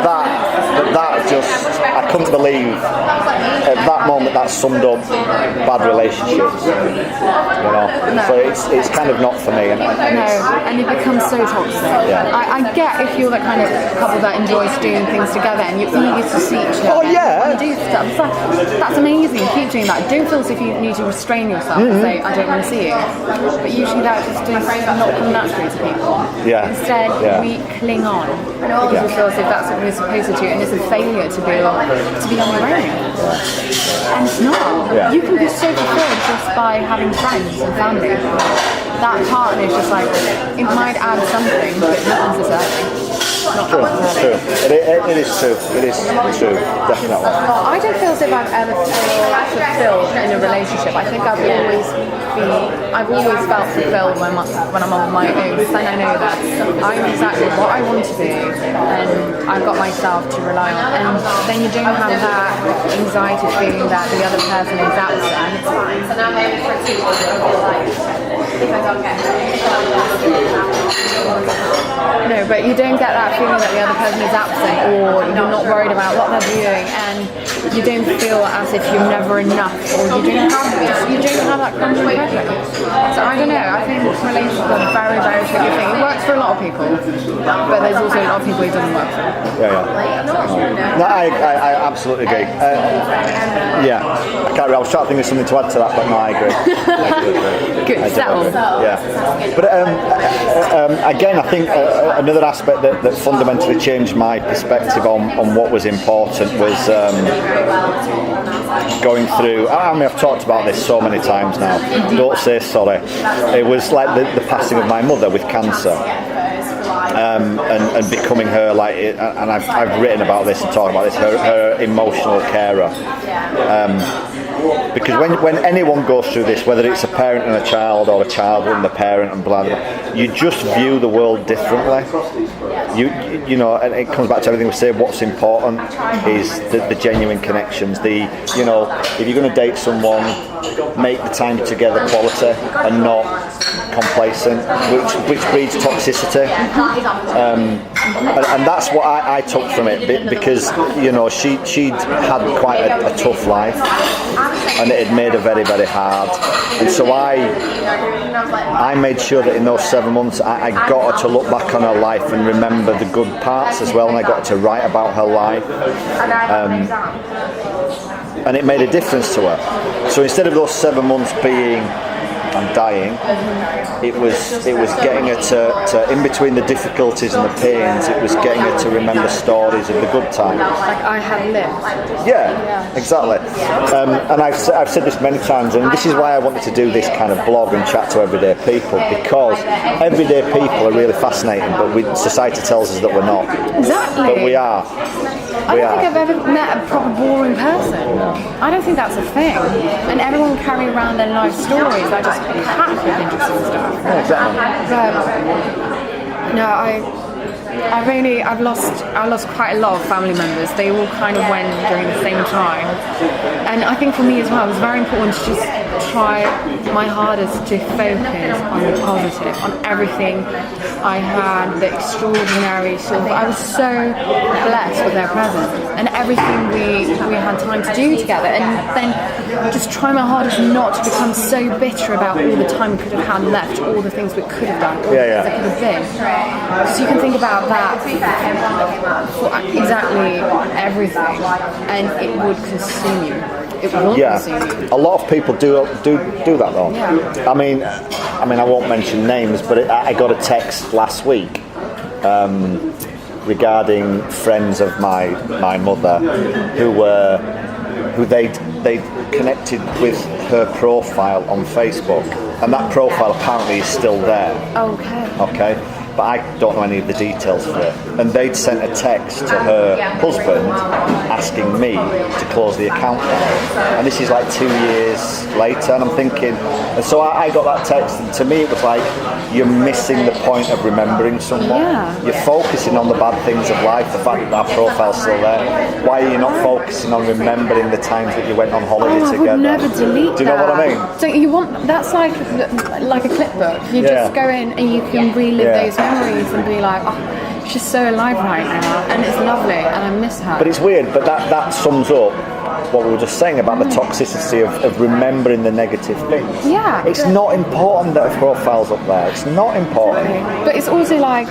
that just, I couldn't believe at that moment that summed up bad relationships. No. So it's kind of not for me. And it becomes so toxic. Yeah. I get if you're the kind of couple that enjoys doing things together and you're eager to see each other. Oh yeah. And do stuff. That's amazing. Keep doing that. Don't feel as if you need to restrain yourself and say, I don't want to see you. But usually that just does not come naturally to people. Yeah. Instead, we cling on because we feel as if that's what we're supposed to do, and it's a failure to be on your own. And it's not. Yeah. You can be so fulfilled just by having friends and family. That partner is just like, it might add something, but not necessarily. True. It is true. It is true. Definitely. I don't feel as if I've ever felt fulfilled in a relationship. I think I've always felt fulfilled when I'm on my own. And I know that I'm exactly what I want to be, and I've got myself to rely on. And then you don't have that anxiety feeling that the other person is absent. So now I'm going for 2 No, but you don't get that feeling that the other person is absent, or you're not worried about what they're doing, and you don't feel as if you're never enough, or you don't have that constant pressure. So I don't know. I think relationships are a very, very tricky thing. It works for a lot of people, but there's also a lot of people it doesn't work for. Yeah. No, I absolutely agree. I was trying to think of something to add to that, but no, I agree. Good, settle. Yeah. But again, I think another aspect that fundamentally changed my perspective on what was important was going through. I mean, I've talked about this so many times now. Don't say sorry. It was like the passing of my mother with cancer. And becoming her, and I've written about this and talked about this, her emotional carer. Because when anyone goes through this, whether it's a parent and a child or a child and the parent and blah, blah, you just view the world differently. And it comes back to everything we say. What's important is the genuine connections. If you're going to date someone, make the time together quality and not complacent, which breeds toxicity. And that's what I took from it, because she'd had quite a tough life, and it had made her very, very hard. And so I made sure that in those 7 months I got her to look back on her life and remember the good parts as well, and I got her to write about her life. And it made a difference to her. So instead of those 7 months being I'm dying, it was getting her to in between the difficulties and the pains, it was getting her to remember stories of the good times. Like I had lived. Yeah, exactly. And I've said this many times, and this is why I wanted to do this kind of blog and chat to everyday people, because everyday people are really fascinating, but society tells us that we're not. Exactly. But we are. I don't think I've ever met a proper boring person. I don't think that's a thing. And everyone carry around their life stories that just packed with interesting stuff. Yeah, exactly. But no, I've lost quite a lot of family members. They all kind of went during the same time, and I think for me as well, it was very important to just try my hardest to focus on the positive, on everything I had, the extraordinary sort of. I was so blessed with their presence and everything we had time to do together, and then just try my hardest not to become so bitter about all the time we could have had left, all the things we could have done, all the things that could have been. Because you can think about that for exactly everything, and it would consume you. It will consume you. A lot of people do that though. Yeah. I mean, I won't mention names, but I got a text last week regarding friends of my mother who were who they connected with her profile on Facebook, and that profile apparently is still there. Okay, but I don't know any of the details of it. And they'd sent a text to her husband asking me to close the account down. And this is like 2 years later, and I'm thinking, and so I got that text, and to me it was like, you're missing the point of remembering someone. Yeah. You're focusing on the bad things of life, the fact that that profile's still there. Why are you not focusing on remembering the times that you went on holiday together? I would never delete Do you know what I mean? So you want, that's like a clip book. You just go in and you can relive those memories and be like, oh, she's so alive right now, and it's lovely, and I miss her. But it's weird, but that sums up what we were just saying about the toxicity of remembering the negative things. Yeah. It's not important that a profile's up there. It's not important. But it's also like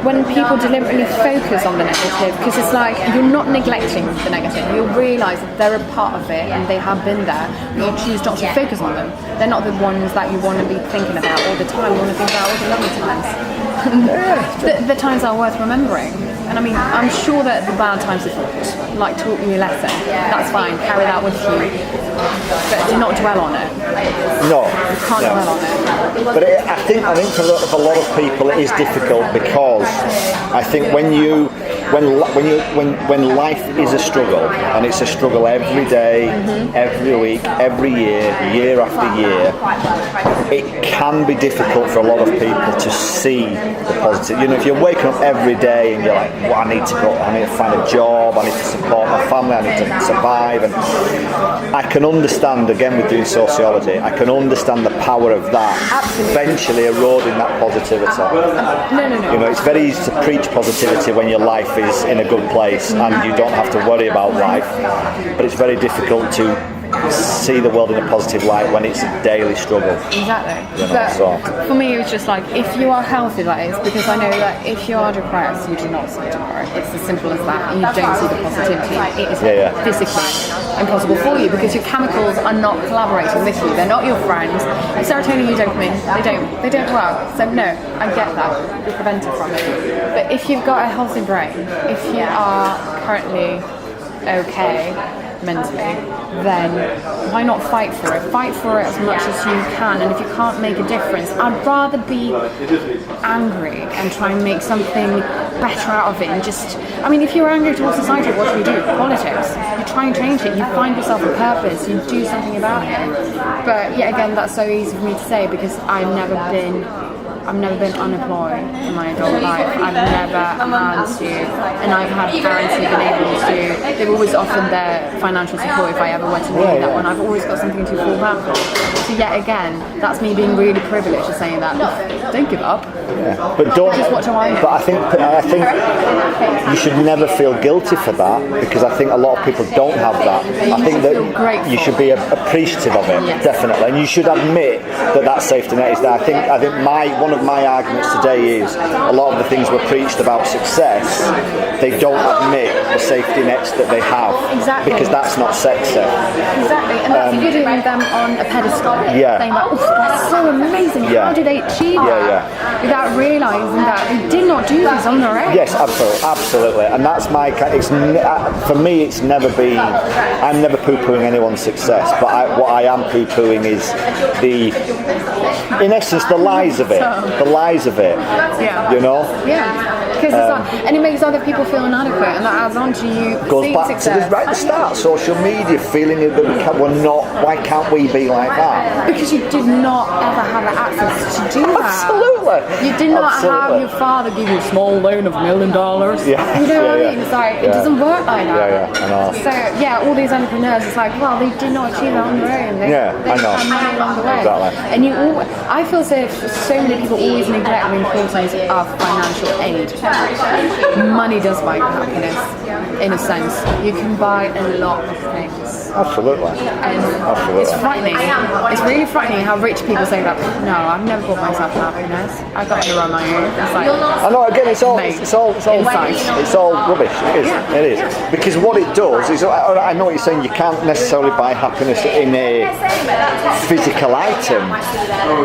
when people deliberately focus on the negative, because it's like you're not neglecting the negative. You'll realise that they're a part of it and they have been there. You choose not to focus on them. They're not the ones that you want to be thinking about all the time. You want to think about all the lovely times. the times are worth remembering. And I mean, I'm sure that the bad times have taught you a lesson. That's fine, carry that with you. But do not dwell on it. No. You can't dwell on it. But I think for a lot of people it is difficult, because I think when life is a struggle, and it's a struggle every day, every week, every year after year, it can be difficult for a lot of people to see the positive. You know, if you're waking up every day and you're like, well, I need to find a job, I need to support my family, I need to survive, and I can understand, again with doing sociology, I can understand the power of that. Absolutely. Eventually eroding that positivity. No. You know, it's very easy to preach positivity when your life is in a good place and you don't have to worry about life, but it's very difficult to see the world in a positive light when it's a daily struggle. Exactly. You know, but for me, it was just like, if you are healthy, that is, because I know that if you are depressed, you do not see tomorrow. It's as simple as that. And you don't see the positivity. It is physically impossible for you, because your chemicals are not collaborating with you. They're not your friends. Serotonin, you dopamine, they don't work. So no, I get that. You're prevented from it. But if you've got a healthy brain, if you are currently okay mentally, then why not fight for it? Fight for it as much as you can, and if you can't make a difference, I'd rather be angry and try and make something better out of it, and just, I mean, if you're angry towards society, what do you do? Politics. You try and change it, you find yourself a purpose, you do something about it. But yet again, that's so easy for me to say, because I've never been unemployed in my adult life. I've never had to, and I've had parents who've been able to, they've always offered their financial support if I ever were to need that one. I've always got something to fall back on. So yet again, that's me being really privileged to saying that, don't give up. Yeah. But don't. Just what do I know? But I think you should never feel guilty for that, because I think a lot of people don't have that. I think that you should be appreciative of it, definitely, and you should admit that safety net is there. I think one of my arguments today is a lot of the things were preached about success, they don't admit the safety nets that they have. Exactly. Because that's not sexy. Exactly, and that's putting them on a pedestal. Saying like, oh, that's so amazing. How did they achieve that? Without realising that they did not do this on their own. Yes, absolutely. And that's for me, it's never been, I'm never poo-pooing anyone's success, but what I am poo-pooing is in essence, the lies of it. The lies of it. Yeah. You know? Yeah. Because and it makes other people feel inadequate, and that adds on to you. Goes back success. to right at the start, social media, feeling that we're not. Why can't we be like that? Because you did not ever have the access to do that. Absolutely. You did not have your father give you a small loan of $1 million. Yeah. You know what I mean? It's like it doesn't work like that. Yeah, I know. So all these entrepreneurs, it's like, well, they did not achieve that on their own. They I know. had money along the way. Exactly. And I feel so many people always neglect the importance of financial aid. Money does buy you happiness, in a sense. You can buy a lot of things. Absolutely. And it's frightening. It's really frightening how rich people say that. No, I've never bought myself happiness. I got here on my own. It's like, I know. Again, it's all rubbish. It is. Because what it does is, I know what you're saying. You can't necessarily buy happiness in a physical item,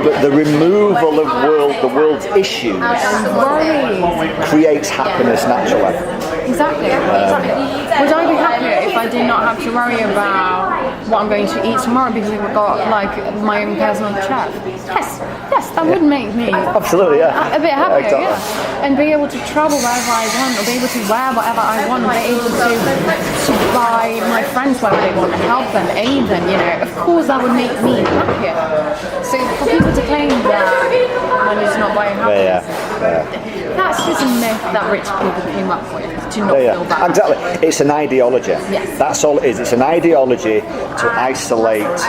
but the removal of the world's issues creates happiness naturally. Exactly. Would I be happier if I did not have to worry about what I'm going to eat tomorrow because I've got like my own personal chef. Yes, that would make me absolutely, yeah, a bit happier, exactly. yeah. And be able to travel wherever I want, or be able to wear whatever I want, and be able to buy my friends whatever they want, and help them, aid them, you know. Of course, that would make me happier. So for people to claim that money's not buying happiness, that's just a myth that rich people came up with to not feel bad. Exactly. It's an ideology. Yes. That's all it is. It's an ideology to isolate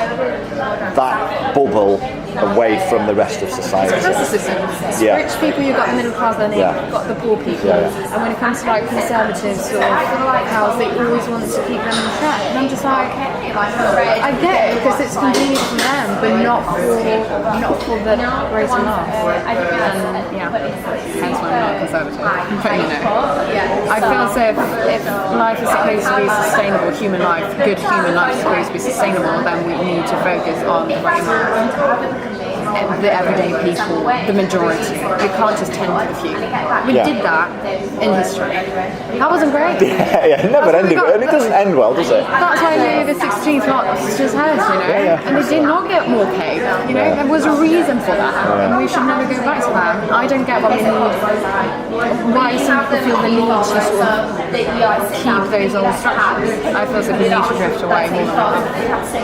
that bubble away from the rest of society. It's classism. It's rich people, you've got the middle class, then you've got the poor people. And when it comes to like conservatives or house, they always want to keep them in check. And I'm just like, I get it because it's convenient for them, but not for the greater mass. And hence why I'm not conservative. But you know, I feel as if life is supposed to be sustainable, human life, good human life is supposed to be sustainable, then we need to focus on the greater mass. The everyday people, the majority. We can't just tend to the few. We did that in history. That wasn't great. It never ended, and it doesn't end well, does it? That's why Louis the 16th lost his head, you know. And they did not get more cake, you know. There was a reason for that, and we should never go back to that. I don't get what we need. Why some people feel the need to sort of keep those old structures. I feel as if we need to drift away more.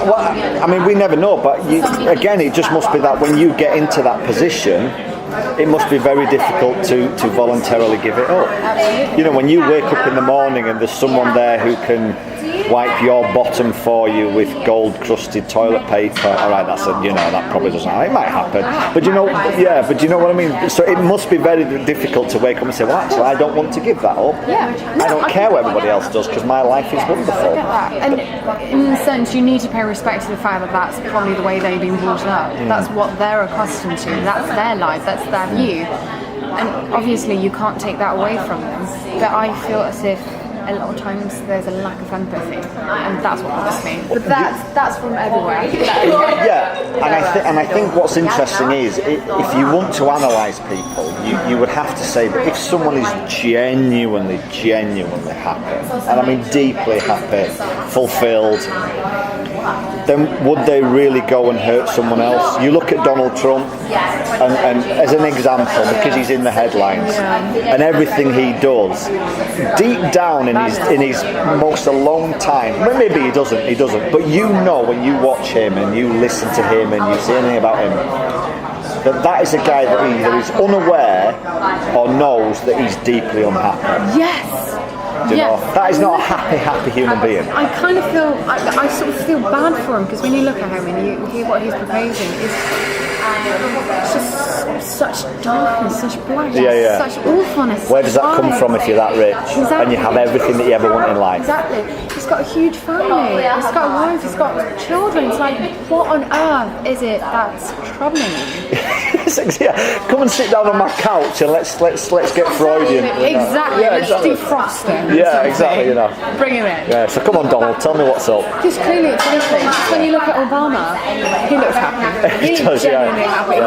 Well, I mean, we never know, but again, it just must be that when you get into that position, it must be very difficult to voluntarily give it up. Absolutely. You know, when you wake up in the morning and there's someone there who can wipe your bottom for you with gold-crusted toilet paper. All right, that probably doesn't happen. It might happen, but you know what I mean. So it must be very difficult to wake up and say, well, actually, I don't want to give that up. I don't care what everybody else does because my life is wonderful. And in a sense, you need to pay respect to the fact that that's probably the way they've been brought up. That's what they're accustomed to. That's their life. That's their view. And obviously, you can't take that away from them. But I feel as if a lot of times there's a lack of empathy, and that's what bothers me. But that's from everywhere. And I think what's interesting is if you want to analyse people, you would have to say that if someone is genuinely happy, and I mean deeply happy, fulfilled, then would they really go and hurt someone else? You look at Donald Trump, and as an example, because he's in the headlines, and everything he does, deep down in his most a long time, maybe he doesn't, but you know when you watch him and you listen to him and you see anything about him, that is a guy that either is unaware or knows that he's deeply unhappy. Yes. You know, that is not a happy human being. I kind of feel, I sort of feel bad for him because when you look at him and you hear what he's proposing, it's just such darkness, such blackness, such awfulness. Where does that come from if you're that rich and you have everything that you ever want in life? Exactly. He's got a huge family. He's got a wife. He's got children. It's like, what on earth is it that's troubling you? Come and sit down on my couch and let's get Freudian. Exactly. Let's defrost him. Yeah, exactly. You know. Bring him in. Yeah. So come on, Donald. Tell me what's up. Because clearly it's anything. When you look at Obama, he looks happy. He's genuinely happy.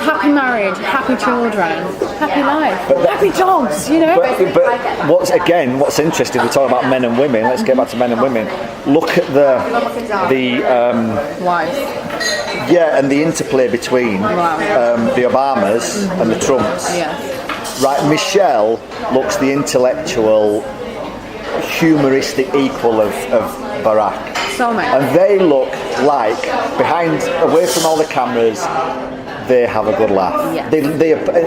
Happy marriage, happy children, happy life, happy jobs. You know. But what's interesting? We're talking about men and women. Let's get back to men and women. Look at the wives. Yeah, and the interplay between the Obamas and the Trumps. Yes. Right, Michelle looks the intellectual, humoristic equal of Barack. Soulmate. And they look like, away from all the cameras, they have a good laugh. Yeah.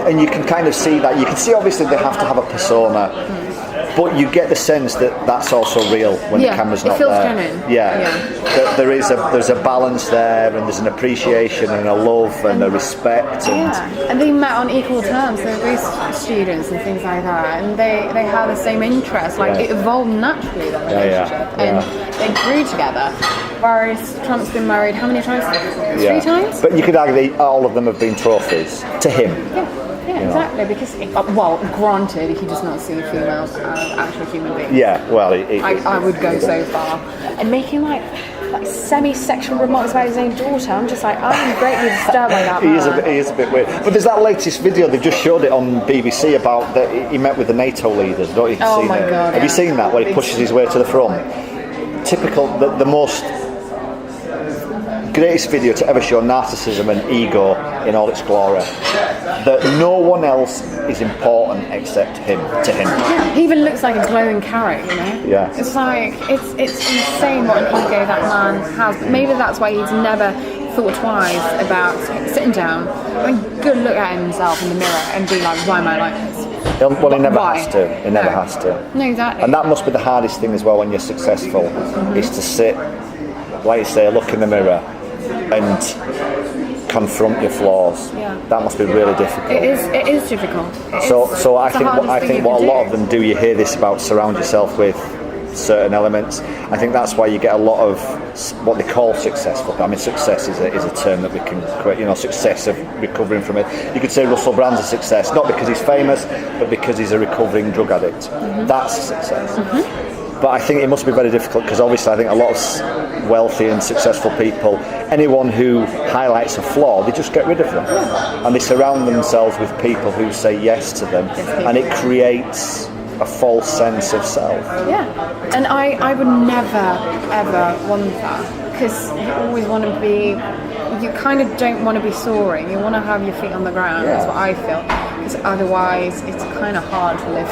And you can kind of see that. You can see obviously they have to have a persona. But you get the sense that that's also real when the camera's not there. It feels genuine. That there's a balance there, and there's an appreciation and a love and a respect. And they met on equal terms. They're both students and things like that, and they have the same interests. Like it evolved naturally, that relationship, and they grew together. Whereas Trump's been married how many times? 3 times. But you could argue that all of them have been trophies to him. Yeah, exactly. Because, granted, he does not see females as actual human beings. Yeah, well, I would go so far. And making like semi-sexual remarks about his own daughter, I'm just like, I'm greatly disturbed by that. He is a bit weird. But there's that latest video, they've just showed it on BBC about that he met with the NATO leaders. Don't you? Oh my God! Have you seen that where he pushes his way to the front? typical, the most greatest video to ever show narcissism and ego in all its glory. That no one else is important except him, to him. Yeah, he even looks like a glowing carrot, you know? Yeah. It's like, it's insane what an ego that man has. But maybe that's why he's never thought twice about sitting down, having a good look at himself in the mirror and be like, why am I like this? Well, he never Why? has to. He never No. has to. No, exactly. And that must be the hardest thing as well when you're successful, is to sit, like you say, look in the mirror and confront your flaws. Yeah. That must be really difficult. It is difficult. So I It's the think hardest thing you what a can lot do. of them do, you hear this about surround yourself with certain elements. I think that's why you get a lot of what they call successful. I mean, success is a term that we can create, success of recovering from it. You could say Russell Brand's a success, not because he's famous, but because he's a recovering drug addict. That's a success. But I think it must be very difficult because obviously I think a lot of wealthy and successful people, anyone who highlights a flaw, they just get rid of them. And they surround themselves with people who say yes to them, and it creates a false sense of self. Yeah, and I would never ever want that, because you always want to be, you kind of don't want to be soaring, you want to have your feet on the ground. Yeah. That's what I feel, because otherwise it's kind of hard to live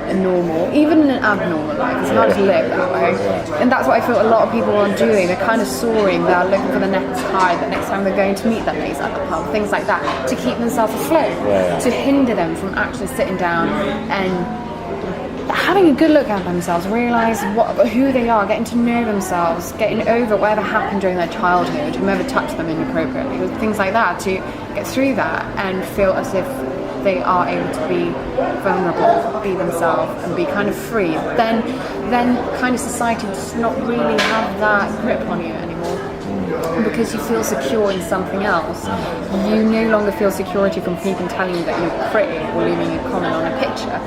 a normal, even in an abnormal life, it's hard to live that way. And that's what I feel a lot of people are doing. They're kind of soaring, they're looking for the next high, the next time they're going to meet their mates at the pub, things like that, to keep themselves afloat, to hinder them from actually sitting down and having a good look at themselves, realise who they are, getting to know themselves, getting over whatever happened during their childhood, whomever touched them inappropriately, things like that, to get through that and feel as if they are able to be vulnerable, be themselves, and be kind of free. Then kind of society does not really have that grip on you anymore. Because you feel secure in something else. You no longer feel security from people telling you that you're pretty or leaving a comment on a picture.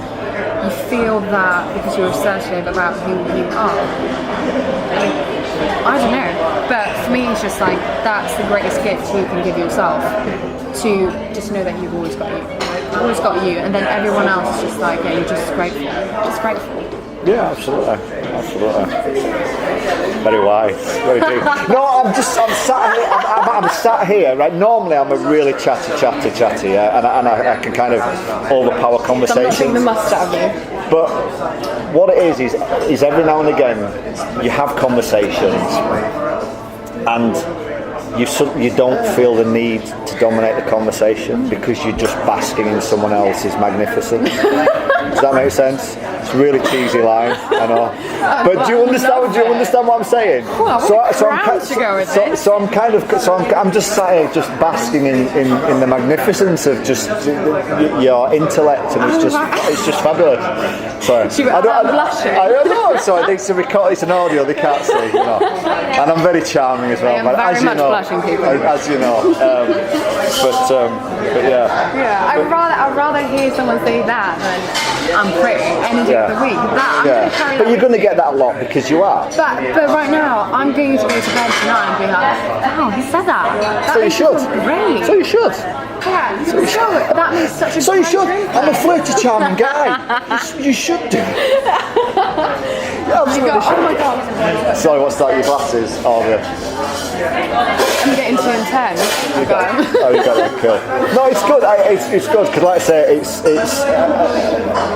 You feel that because you're assertive about who you are. I don't know, but for me it's just like, that's the greatest gift you can give yourself, to just know that you've always got you, and then everyone else is just like, yeah, you're just grateful. Yeah, absolutely. Very wise, very deep. No, I'm sat here, right? Normally I'm a really chatty, yeah, and I can kind of overpower conversations. I'm not taking the must out of you. But what it is every now and again you have conversations and you don't feel the need to dominate the conversation because you're just basking in someone else's magnificence. Does that make sense? It's a really cheesy line, I know. But do you understand what I'm saying? Well, I'm just sat here just basking in the magnificence of just your intellect, and it's just fabulous. Sorry. I'm blushing. I don't know. So it's an audio, they can't see, And I'm very charming as well. I am very much blushing, people. As you know. But yeah. Yeah, I'd rather hear someone say that than I'm pretty any day of the week. But you're going to get that a lot because you are. But right now, I'm going to go to bed tonight and be like, wow, he said that. So you should. Great. So you should. Yeah, so that makes such a So you great should. drink. I'm a flirty, charming guy. You should do. Yeah, absolutely. Oh my god. Sorry, what's that? Your glasses? Oh, yeah. I'm getting too intense. You got it. Cool. No, it's good. It's good because, like I say, it's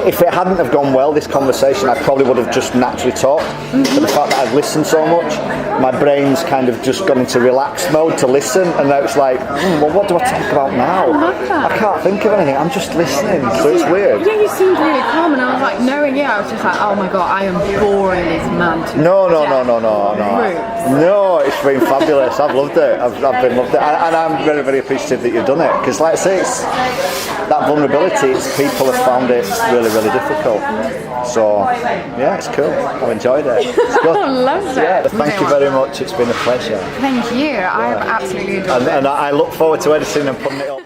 if it hadn't have gone well, this conversation, I probably would have just naturally talked. But the fact that I've listened so much, my brain's kind of just gone into relaxed mode to listen, and now it's like, well, what do I talk about now? I can't think of anything. I'm just listening, so it's weird. Yeah, you seemed really calm, and I was like, knowing you, I was just like, oh my god, I am boring this man to No, Roots. No, it's been fabulous. I've loved it. I've been loved it, and I'm very, very appreciative that you've done it. Because, like I say, it's that vulnerability. People have found it really, really difficult. So, yeah, it's cool. I've enjoyed it. It's good. I loved it. Yeah, thank you very much. It's been a pleasure. Thank you. I have absolutely adored it. And I look forward to editing and putting it up.